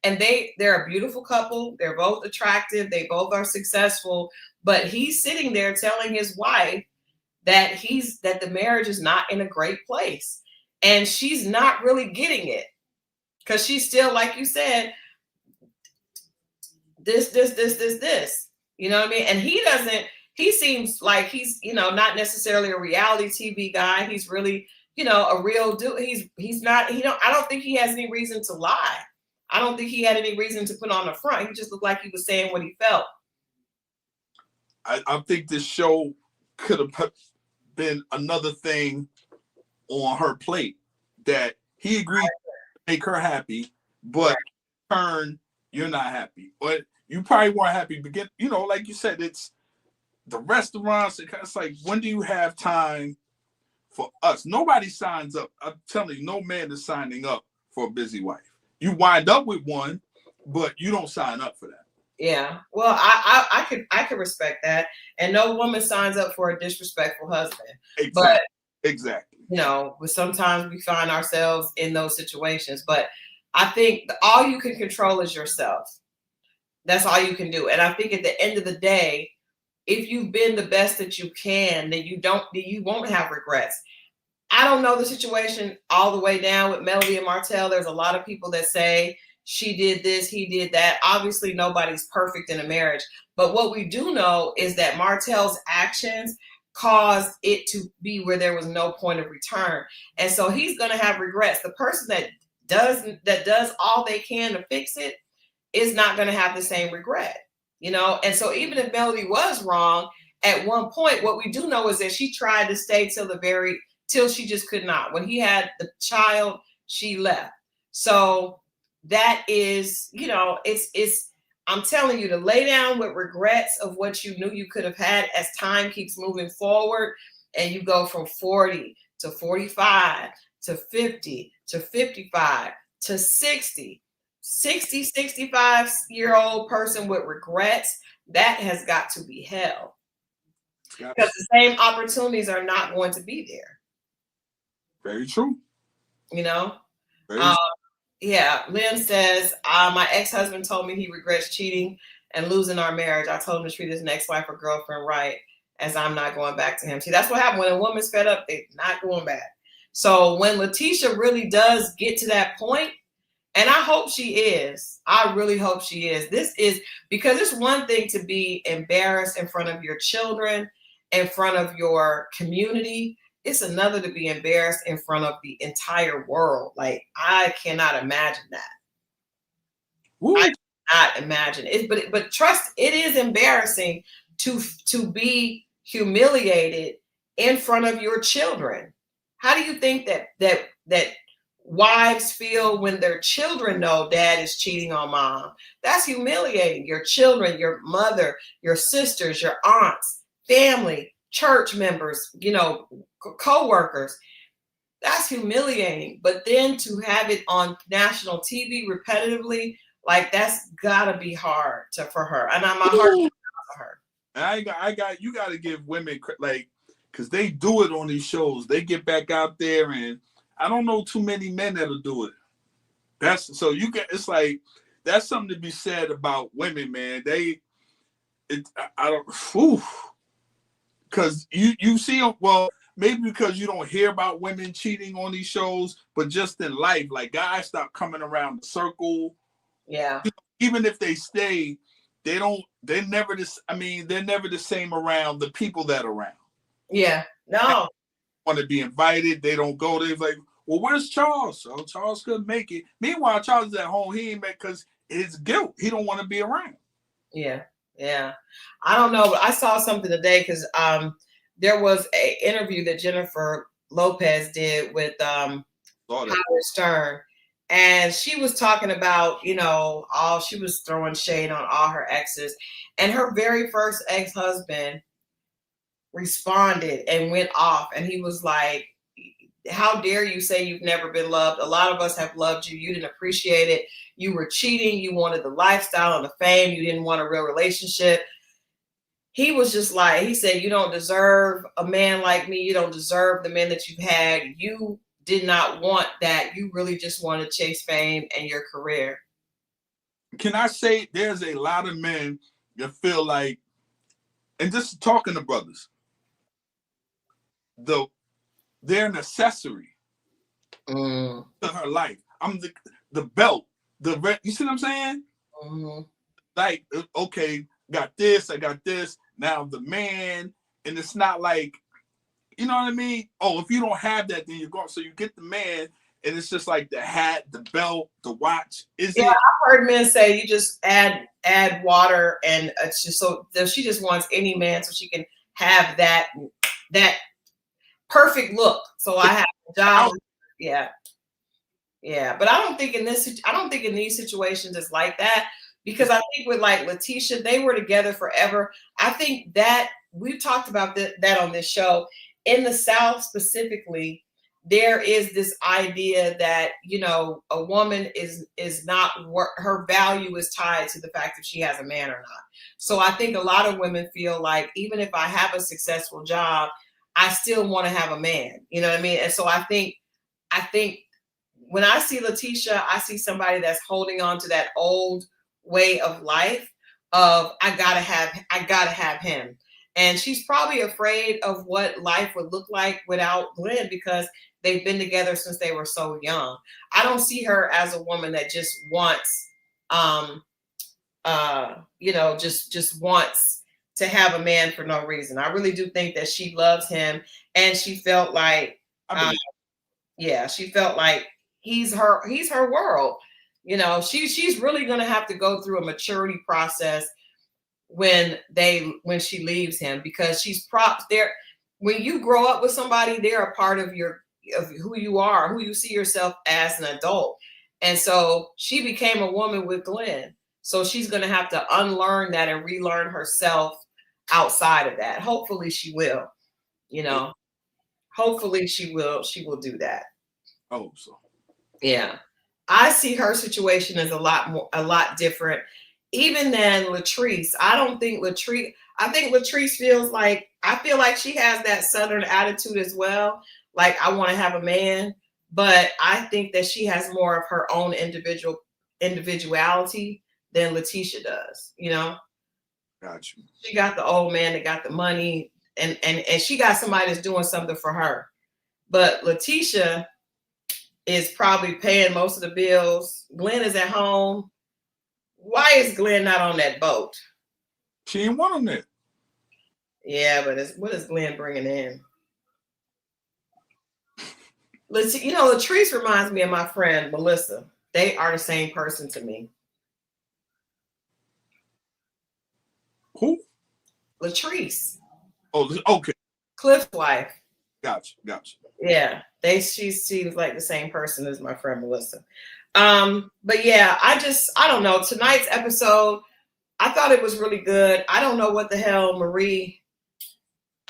they're a beautiful couple. They're both attractive. They both are successful, but he's sitting there telling his wife that the marriage is not in a great place. And she's not really getting it, because she's still, like you said, this. You know what I mean? And he seems like he's, not necessarily a reality TV guy. He's really, a real dude. He's not, I don't think he has any reason to lie. I don't think he had any reason to put on the front. He just looked like he was saying what he felt. I think this show could have been another thing on her plate, that he agreed to make her happy, but in turn, you're not happy. But you probably weren't happy begin. Like you said, it's the restaurants. It's like, when do you have time for us? Nobody signs up. I'm telling you, no man is signing up for a busy wife. You wind up with one, but you don't sign up for that. Yeah. Well, I could respect that. And no woman signs up for a disrespectful husband. Exactly. But exactly. Sometimes we find ourselves in those situations. But I think all you can control is yourself. That's all you can do. And I think at the end of the day, if you've been the best that you can, then you won't have regrets. I don't know the situation all the way down with Melody and Martell. There's a lot of people that say she did this, he did that. Obviously, nobody's perfect in a marriage. But what we do know is that Martell's actions caused it to be where there was no point of return. And so he's going to have regrets. The person that does all they can to fix it is not going to have the same regret, And so even if Melody was wrong at one point, what we do know is that she tried to stay till she just could not. When he had the child, she left. So that is, I'm telling you, to lay down with regrets of what you knew you could have had as time keeps moving forward, and you go from 40 to 45 to 50 to 55 to 60, 65-year-old person with regrets, that has got to be hell. Because the same opportunities are not going to be there. Very true. Very true. Yeah, Lynn says, my ex-husband told me he regrets cheating and losing our marriage. I told him to treat his next wife or girlfriend right, as I'm not going back to him. See, that's what happened. When a woman's fed up, they're not going back. So when Letitia really does get to that point, and I hope she is, I really hope she is. This is because it's one thing to be embarrassed in front of your children, in front of your community. It's another to be embarrassed in front of the entire world. Like, I cannot imagine that. Woo. I cannot imagine it. But trust, it is embarrassing to be humiliated in front of your children. How do you think that wives feel when their children know dad is cheating on mom? That's humiliating. Your children, your mother, your sisters, your aunts, family, church members, co-workers. That's humiliating. But then to have it on national TV repetitively, like that's gotta be hard for her. And my heart goes out to her. And you got to give women like, because they do it on these shows. They get back out there, and I don't know too many men that'll do it. It's like that's something to be said about women, man. Because you see them, well, maybe because you don't hear about women cheating on these shows, but just in life, like guys stop coming around the circle. Yeah. Even if they stay, they're never the same around the people that are around. Yeah. No. Want to be invited, they don't go. They're like, well, where's Charles? Oh, Charles couldn't make it. Meanwhile, Charles is at home. He ain't make because his guilt. He don't want to be around. Yeah. Yeah. I don't know, but I saw something today because there was an interview that Jennifer Lopez did with Howard Stern. And she was talking about, she was throwing shade on all her exes. And her very first ex-husband responded and went off. And he was like, how dare you say you've never been loved? A lot of us have loved you. You didn't appreciate it. You were cheating. You wanted the lifestyle and the fame. You didn't want a real relationship. He was just like, he said, you don't deserve a man like me. You don't deserve the men that you've had. You did not want that. You really just want to chase fame and your career. Can I say there's a lot of men that feel like, and just talking to brothers, they're an accessory to her life. I'm the belt, you see what I'm saying? Mm-hmm. Like, okay, got this, I got this. Now the man, and it's not like, you know what I mean? Oh, if you don't have that, then you're gone. So you get the man, and it's just like the hat, the belt, the watch. I've heard men say you just add water, and it's just so she just wants any man so she can have that perfect look. So I have a job. Yeah. Yeah. But I don't think in these situations it's like that, because I think with like Letitia, they were together forever. I think that we've talked about that on this show. In the South specifically, there is this idea that, a woman is not her value is tied to the fact if she has a man or not. So I think a lot of women feel like even if I have a successful job, I still want to have a man. You know what I mean? And so I think when I see Letitia, I see somebody that's holding on to that old way of life of I gotta have him. And she's probably afraid of what life would look like without Glenn, because they've been together since they were so young. I don't see her as a woman that just wants, just wants to have a man for no reason. I really do think that she loves him, and she felt like, she felt like he's her world. She's really gonna have to go through a maturity process when she leaves him, because she's props there. When you grow up with somebody, they're a part of who you are, who you see yourself as an adult. And so she became a woman with Glenn. So she's going to have to unlearn that and relearn herself outside of that. Hopefully she will, hopefully she will do that. I hope so. Yeah. I see her situation as a lot different even than Latrice. I think Latrice feels like, I feel like she has that Southern attitude as well. Like, I want to have a man, but I think that she has more of her own individuality than Letitia does, Got you. She got the old man that got the money, and she got somebody that's doing something for her. But Letitia is probably paying most of the bills. Glenn is at home. Why is Glenn not on that boat? She ain't want him there. Yeah, but what is Glenn bringing in? Latrice reminds me of my friend Melissa. They are the same person to me. Who? Latrice. Oh, okay. Cliff's wife. Gotcha. Yeah, she seems like the same person as my friend Melissa. But yeah, I don't know. Tonight's episode, I thought it was really good. I don't know what the hell Marie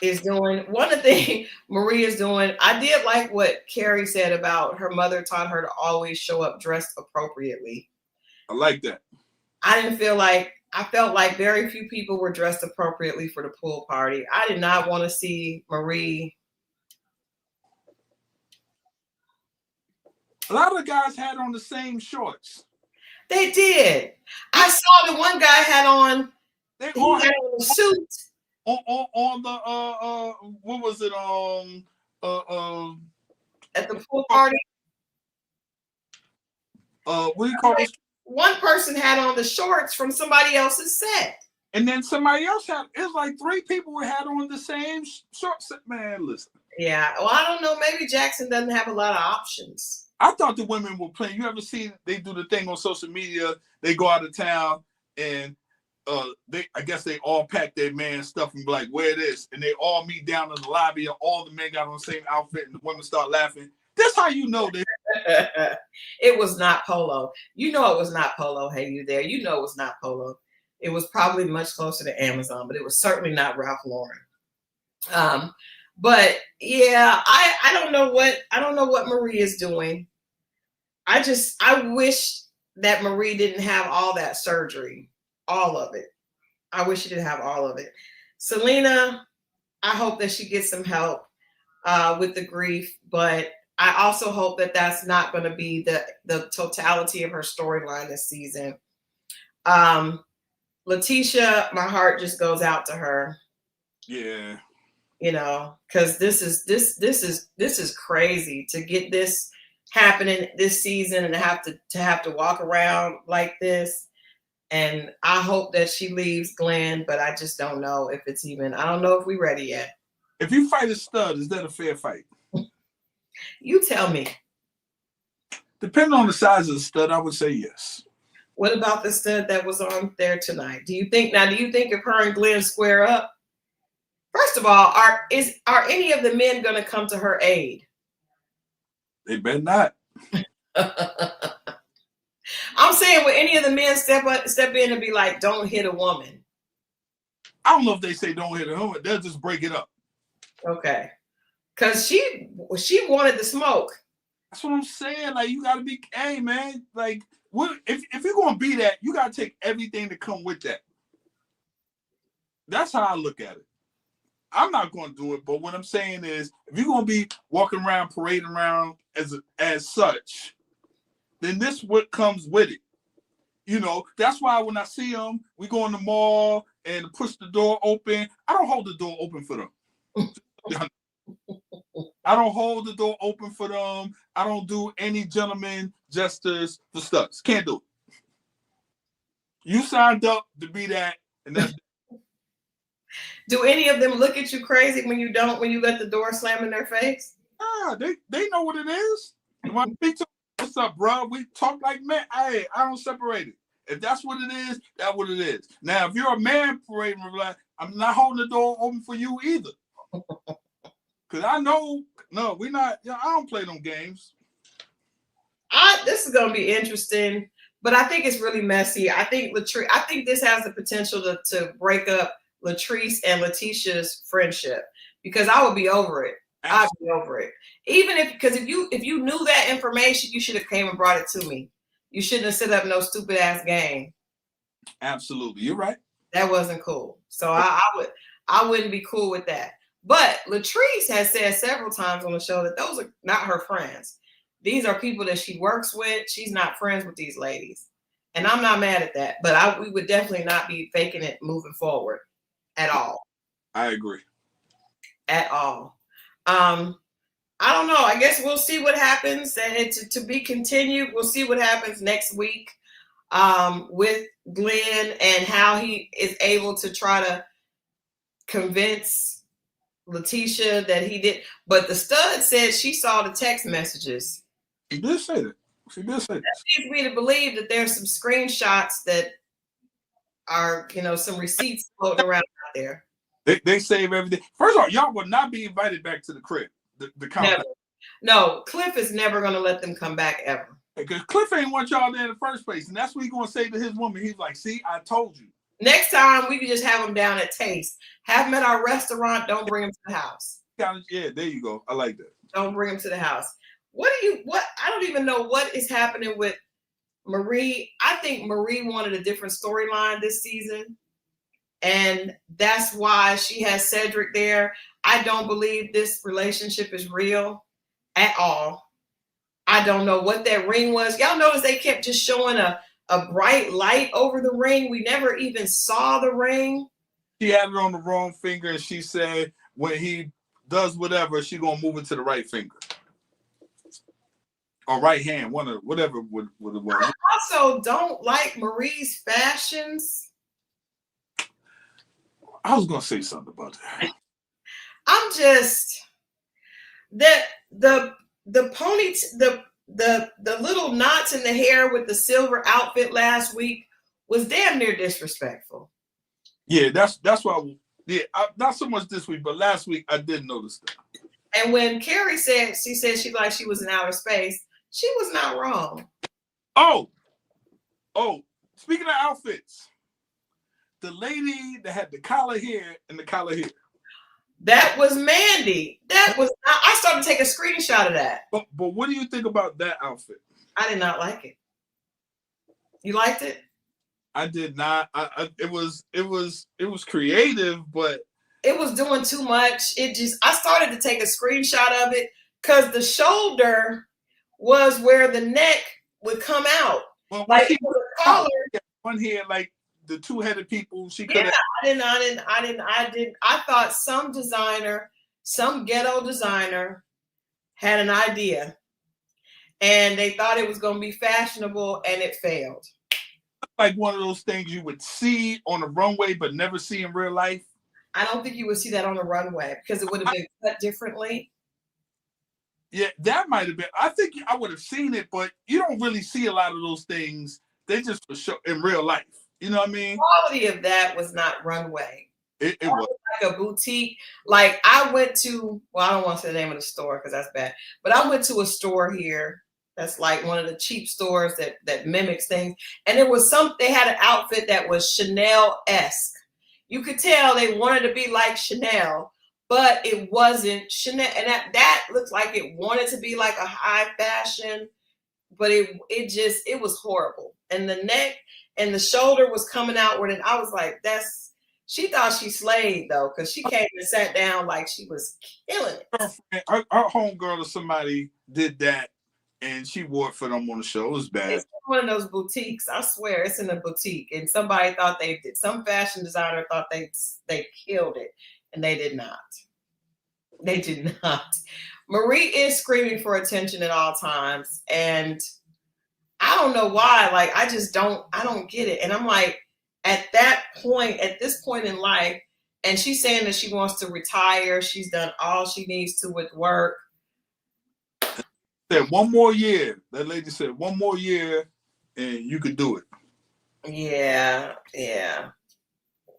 is doing. One of the things Marie is doing, I did like what Carrie said about her mother taught her to always show up dressed appropriately. I like that. I felt like very few people were dressed appropriately for the pool party. I did not want to see Marie. A lot of the guys had on the same shorts. They did. I saw the one guy had on. He had on a suit. On the what was it at the pool party? What do you call it? One person had on the shorts from somebody else's set. And then somebody else had, it was like 3 people who had on the same shorts. Man, listen. Yeah, well, I don't know. Maybe Jackson doesn't have a lot of options. I thought the women were playing. You ever see they do the thing on social media? They go out of town and I guess they all pack their man stuff and be like, wear this. And they all meet down in the lobby and all the men got on the same outfit and the women start laughing. That's how you know this. It was not Polo. You know it was not Polo. Hey, you there? You know it was not Polo. It was probably much closer to Amazon, but it was certainly not Ralph Lauren. But yeah, I don't know what Marie is doing. I wish that Marie didn't have all that surgery, all of it. I wish she didn't have all of it. Selena, I hope that she gets some help with the grief, but I also hope that that's not going to be the totality of her storyline this season. Letitia, my heart just goes out to her. Yeah. You know, because this is crazy to get this happening this season and to have to walk around like this. And I hope that she leaves Glenn, but I just don't know if it's even. I don't know if we're ready yet. If you fight a stud, is that a fair fight? You tell me. Depending on the size of the stud, I would say yes. What about the stud that was on there tonight? Do you think if her and Glenn square up? First of all, are any of the men going to come to her aid? They better not. I'm saying, will any of the men step in and be like, "Don't hit a woman"? I don't know if they say don't hit a woman. They'll just break it up. Okay, because she wanted the smoke. That's what I'm saying. Like, you got to be, hey man, like, what if you're gonna be that, you got to take everything to come with that. That's how I look at it. I'm not going to do it, but what I'm saying is, if you're going to be walking around, parading around as such, then this what comes with it. You know, that's why when I see them, we go in the mall and push the door open. I don't hold the door open for them. I don't hold the door open for them. I don't do any gentleman gestures for studs. Can't do it. You signed up to be that, and that's Do any of them look at you crazy when you let the door slam in their face? They know what it is. What's up, bro? We talk like men. Hey, I don't separate it. If that's what it is, that's what it is. Now, if you're a man parading, I'm not holding the door open for you either. Because I know, no, we're not, I don't play them games. This is going to be interesting, but I think it's really messy. I think this has the potential to break up Latrice and Letitia's friendship, because I would be over it. I'd be over it. Even because if you knew that information, you should have came and brought it to me. You shouldn't have set up no stupid ass game. Absolutely. You're right. That wasn't cool. So I wouldn't be cool with that. But Latrice has said several times on the show that those are not her friends. These are people that she works with. She's not friends with these ladies. And I'm not mad at that. But we would definitely not be faking it moving forward at all. I agree. At all. I don't know. I guess we'll see what happens. And it's to be continued. We'll see what happens next week with Glenn and how he is able to try to convince Letitia that he did. But the stud said she saw the text messages. She did say that. She did say that. That leads me to believe that there's some screenshots that are, some receipts floating around out there. They save everything. First of all, y'all will not be invited back to the crib. The compound. No, Cliff is never going to let them come back ever. Because Cliff ain't want y'all there in the first place. And that's what he's going to say to his woman. He's like, see, I told you. Next time, we can just have them down at Taste. Have them at our restaurant. Don't bring them to the house. Yeah, there you go. I like that. Don't bring them to the house. I don't even know what is happening with Marie. I think Marie wanted a different storyline this season. And that's why she has Cedric there. I don't believe this relationship is real at all. I don't know what that ring was. Y'all notice they kept just showing a bright light over the ring. We never even saw the ring. She had it on the wrong finger, and she said when he does whatever, she gonna move it to the right finger. Or right hand, whatever it was. I also don't like Marie's fashions. I was gonna say something about that. I'm just the pony, the little knots in the hair with the silver outfit last week was damn near disrespectful. Yeah, that's why. Not so much this week, but last week I did notice that. And when Carrie said she was in outer space, she was not wrong. Oh, speaking of outfits, the lady that had the collar here and the collar here. That was Mandy. I started to take a screenshot of that. But what do you think about that outfit? I did not like it. You liked it? I did not. It was creative, but it was doing too much. I started to take a screenshot of it because the shoulder was where the neck would come out. Well, like it was a collar. One here, like the two-headed people. She could. Yeah, I thought some ghetto designer had an idea, and they thought it was going to be fashionable, and it failed. Like one of those things you would see on a runway, but never see in real life. I don't think you would see that on the runway because it would have been cut differently. Yeah, that might have been. I think I would have seen it, but you don't really see a lot of those things. They just for show in real life. You know what I mean? The quality of that was not runway. It was like a boutique. Like I went to, well, I don't want to say the name of the store because that's bad, but I went to a store here that's like one of the cheap stores that mimics things. And they had an outfit that was Chanel-esque. You could tell they wanted to be like Chanel, but it wasn't Chanel. And that looked like it wanted to be like a high fashion, but it was horrible. And the neck and the shoulder was coming outward. And I was like, she thought she slayed though, because she came and sat down like she was killing it. Her homegirl or somebody did that, and she wore it for them on the show. It was bad. It's one of those boutiques. I swear, it's in a boutique, and somebody thought they did. Some fashion designer thought they killed it, and they did not. They did not. Marie is screaming for attention at all times, and I don't know why. Like I don't get it. And I'm like, at this point in life, and she's saying that she wants to retire. She's done all she needs to with work. Said one more year. That lady said one more year, and you could do it. Yeah.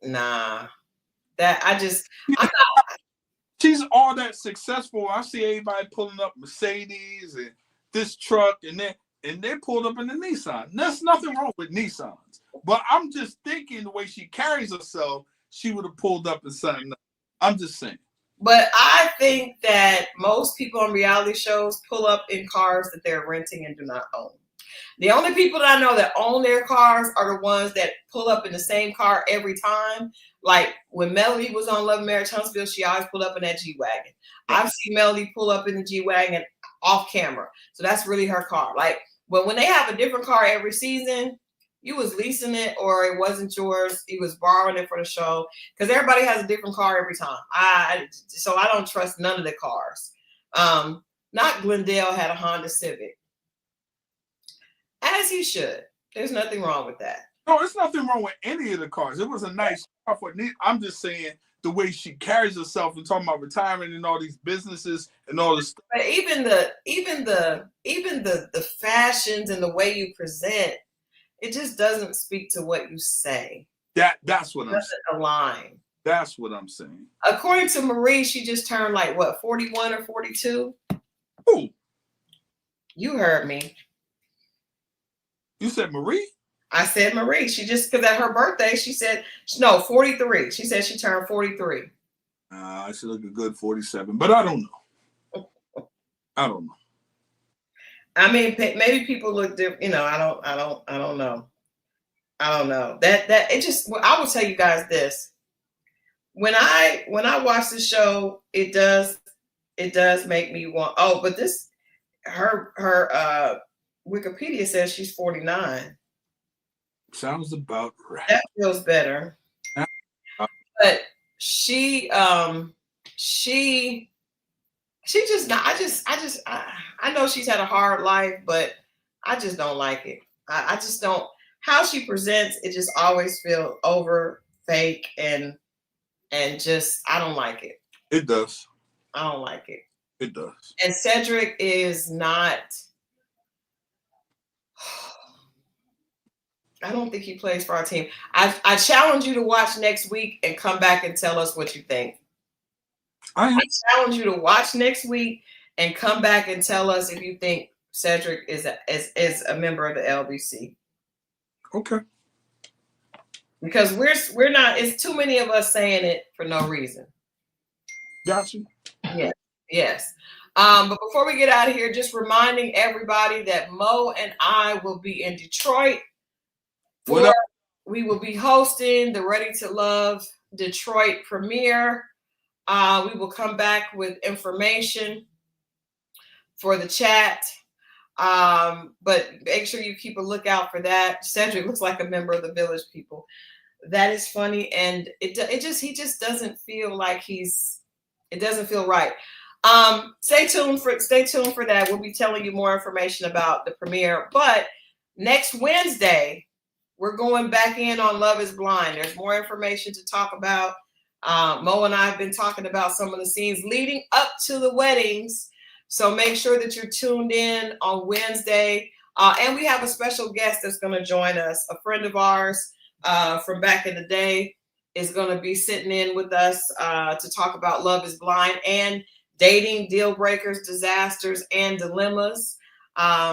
Nah. She's all that successful. I see everybody pulling up Mercedes and this truck, and they pulled up in the Nissan. There's nothing wrong with Nissans. But I'm just thinking the way she carries herself, she would have pulled up in something. I'm just saying. But I think that most people on reality shows pull up in cars that they're renting and do not own. The only people that I know that own their cars are the ones that pull up in the same car every time. Like when Melody was on Love and Marriage Huntsville, she always pulled up in that G-Wagon. I've seen Melody pull up in the G-Wagon off camera. So that's really her car. Like, but when they have a different car every season, you was leasing it or it wasn't yours. You was borrowing it for the show because everybody has a different car every time. So I don't trust none of the cars. Not Glendale had a Honda Civic. As he should. There's nothing wrong with that. No, there's nothing wrong with any of the cars. It was a nice car for me. I'm just saying the way she carries herself and talking about retirement and all these businesses and all this stuff. But even the fashions and the way you present, it just doesn't speak to what you say. That's what I'm saying. It doesn't align. That's what I'm saying. According to Marie, she just turned like what, 41 or 42? Who? You heard me. You said Marie? I said Marie. She just, because at her birthday, she said, no, 43. She said she turned 43. She look a good 47, but I don't know. I don't know. I mean, maybe people look different. You know, I don't know. I don't know. That it just. I will tell you guys this. When I watch the show, it does make me want. Oh, but this her Wikipedia says she's 49. Sounds about right. That feels better. But she just not. I know she's had a hard life, but I just don't like it. I just don't. How she presents, it just always feels over, fake, and just I don't like it. It does. I don't like it. It does. And Cedric is not. I don't think he plays for our team. I challenge you to watch next week and come back and tell us what you think. I challenge you to watch next week and come back and tell us if you think Cedric is a member of the LBC. Okay. Because we're not. It's too many of us saying it for no reason. Gotcha. Yeah. Yes. But before we get out of here, just reminding everybody that Mo and I will be in Detroit. We will be hosting the Ready to Love Detroit premiere. We will come back with information for the chat. But make sure you keep a lookout for that. Cedric looks like a member of the Village People. That is funny, and he just doesn't feel like it doesn't feel right. Stay tuned for that. We'll be telling you more information about the premiere. But next Wednesday, we're going back in on Love is Blind. There's more information to talk about. Mo and I have been talking about some of the scenes leading up to the weddings. So make sure that you're tuned in on Wednesday. And we have a special guest that's going to join us. A friend of ours from back in the day is going to be sitting in with us to talk about Love is Blind and dating, deal breakers, disasters, and dilemmas.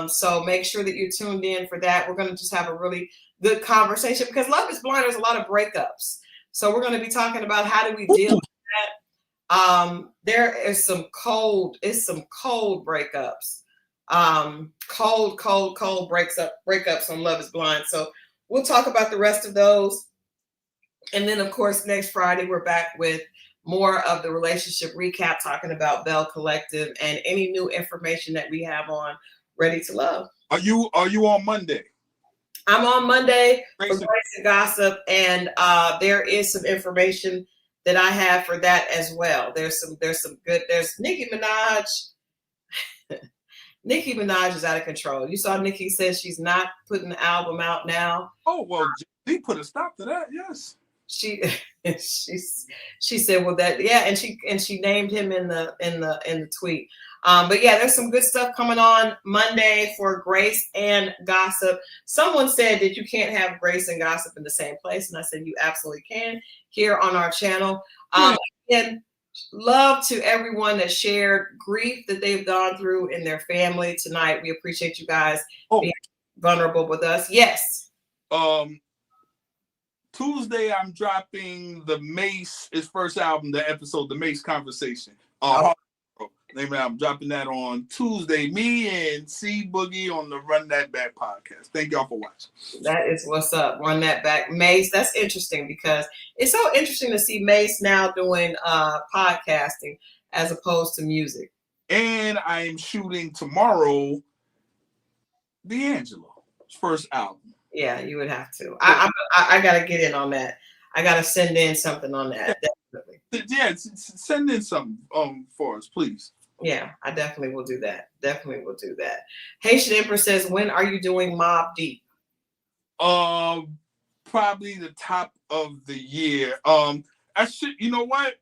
So make sure that you're tuned in for that. We're going to just have a really good conversation because Love is Blind, there's a lot of breakups. So we're going to be talking about how do we deal with that. There is some cold breakups. Cold breakups on Love is Blind. So we'll talk about the rest of those. And then, of course, next Friday, we're back with more of the relationship recap, talking about Belle Collective and any new information that we have on Ready to Love. Are you on Monday? I'm on Monday for Grace and Gossip, and there is some information that I have for that as well. There's some good. There's Nicki Minaj. Nicki Minaj is out of control. You saw Nicki says she's not putting the album out now. Oh well, he put a stop to that. Yes. She said, well, that, yeah, and she named him in the tweet. But yeah, there's some good stuff coming on Monday for Grace and Gossip. Someone said that you can't have Grace and Gossip in the same place, and I said you absolutely can here on our channel. And love to everyone that shared grief that they've gone through in their family tonight. We appreciate you guys being vulnerable with us. Yes. Tuesday, I'm dropping the Mace, his first album, the episode, the Mace Conversation. I'm dropping that on Tuesday. Me and C Boogie on the Run That Back podcast. Thank y'all for watching. That is what's up. Run That Back. Mace, that's interesting because it's so interesting to see Mace now doing podcasting as opposed to music. And I am shooting tomorrow D'Angelo's first album. Yeah, you would have to. I got to get in on that. I got to send in something on that. Definitely. Yeah, send in something for us, please. Yeah, I definitely will do that. Haitian Empress says, when are you doing Mobb Deep? Probably the top of the year. You know what?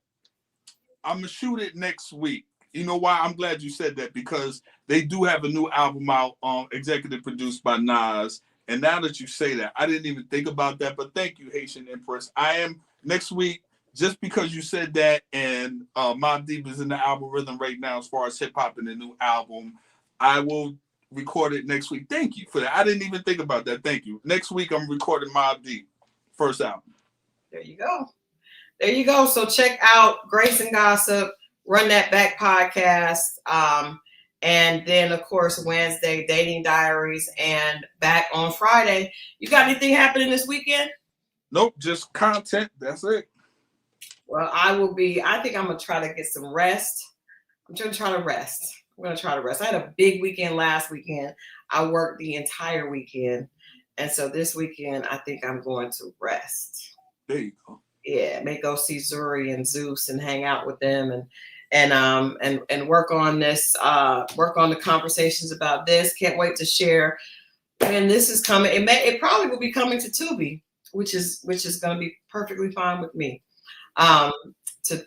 I'm gonna shoot it next week. You know why? I'm glad you said that because they do have a new album out, executive produced by Nas. And now that you say that, I didn't even think about that. But thank you, Haitian Empress. I am next week. just because you said that, and Mobb Deep is in the algorithm right now as far as hip hop and the new album, I will record it next week. Thank you for that. I didn't even think about that. Thank you. Next week I'm recording Mobb Deep first album. There you go. There you go. So check out Grace and Gossip, Run That Back podcast. And then, of course, Wednesday, Dating Diaries, and back on Friday. You got anything happening this weekend? Nope, just content. That's it. Well, I think I'm going to try to get some rest. I'm going to try to rest. I had a big weekend last weekend. I worked the entire weekend. And so this weekend, I think I'm going to rest. There you go. Yeah, may go see Zuri and Zeus and hang out with them and work on this, work on the conversations about this. Can't wait to share. And this is coming. It probably will be coming to Tubi, which is going to be perfectly fine with me. To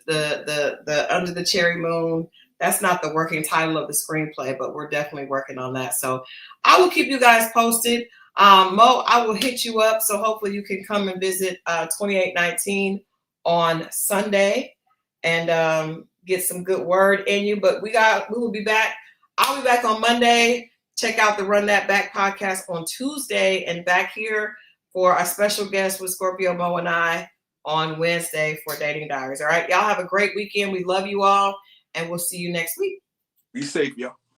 the Under the Cherry Moon. That's not the working title of the screenplay, but we're definitely working on that. So I will keep you guys posted. Mo, I will hit you up. So hopefully you can come and visit 2819 on Sunday and get some good word in you. But we will be back. I'll be back on Monday. Check out the Run That Back podcast on Tuesday, and back here for a special guest with Scorpio Moe and I on Wednesday for Dating Diaries. All right. Y'all have a great weekend. We love you all, and we'll see you next week. Be safe, y'all.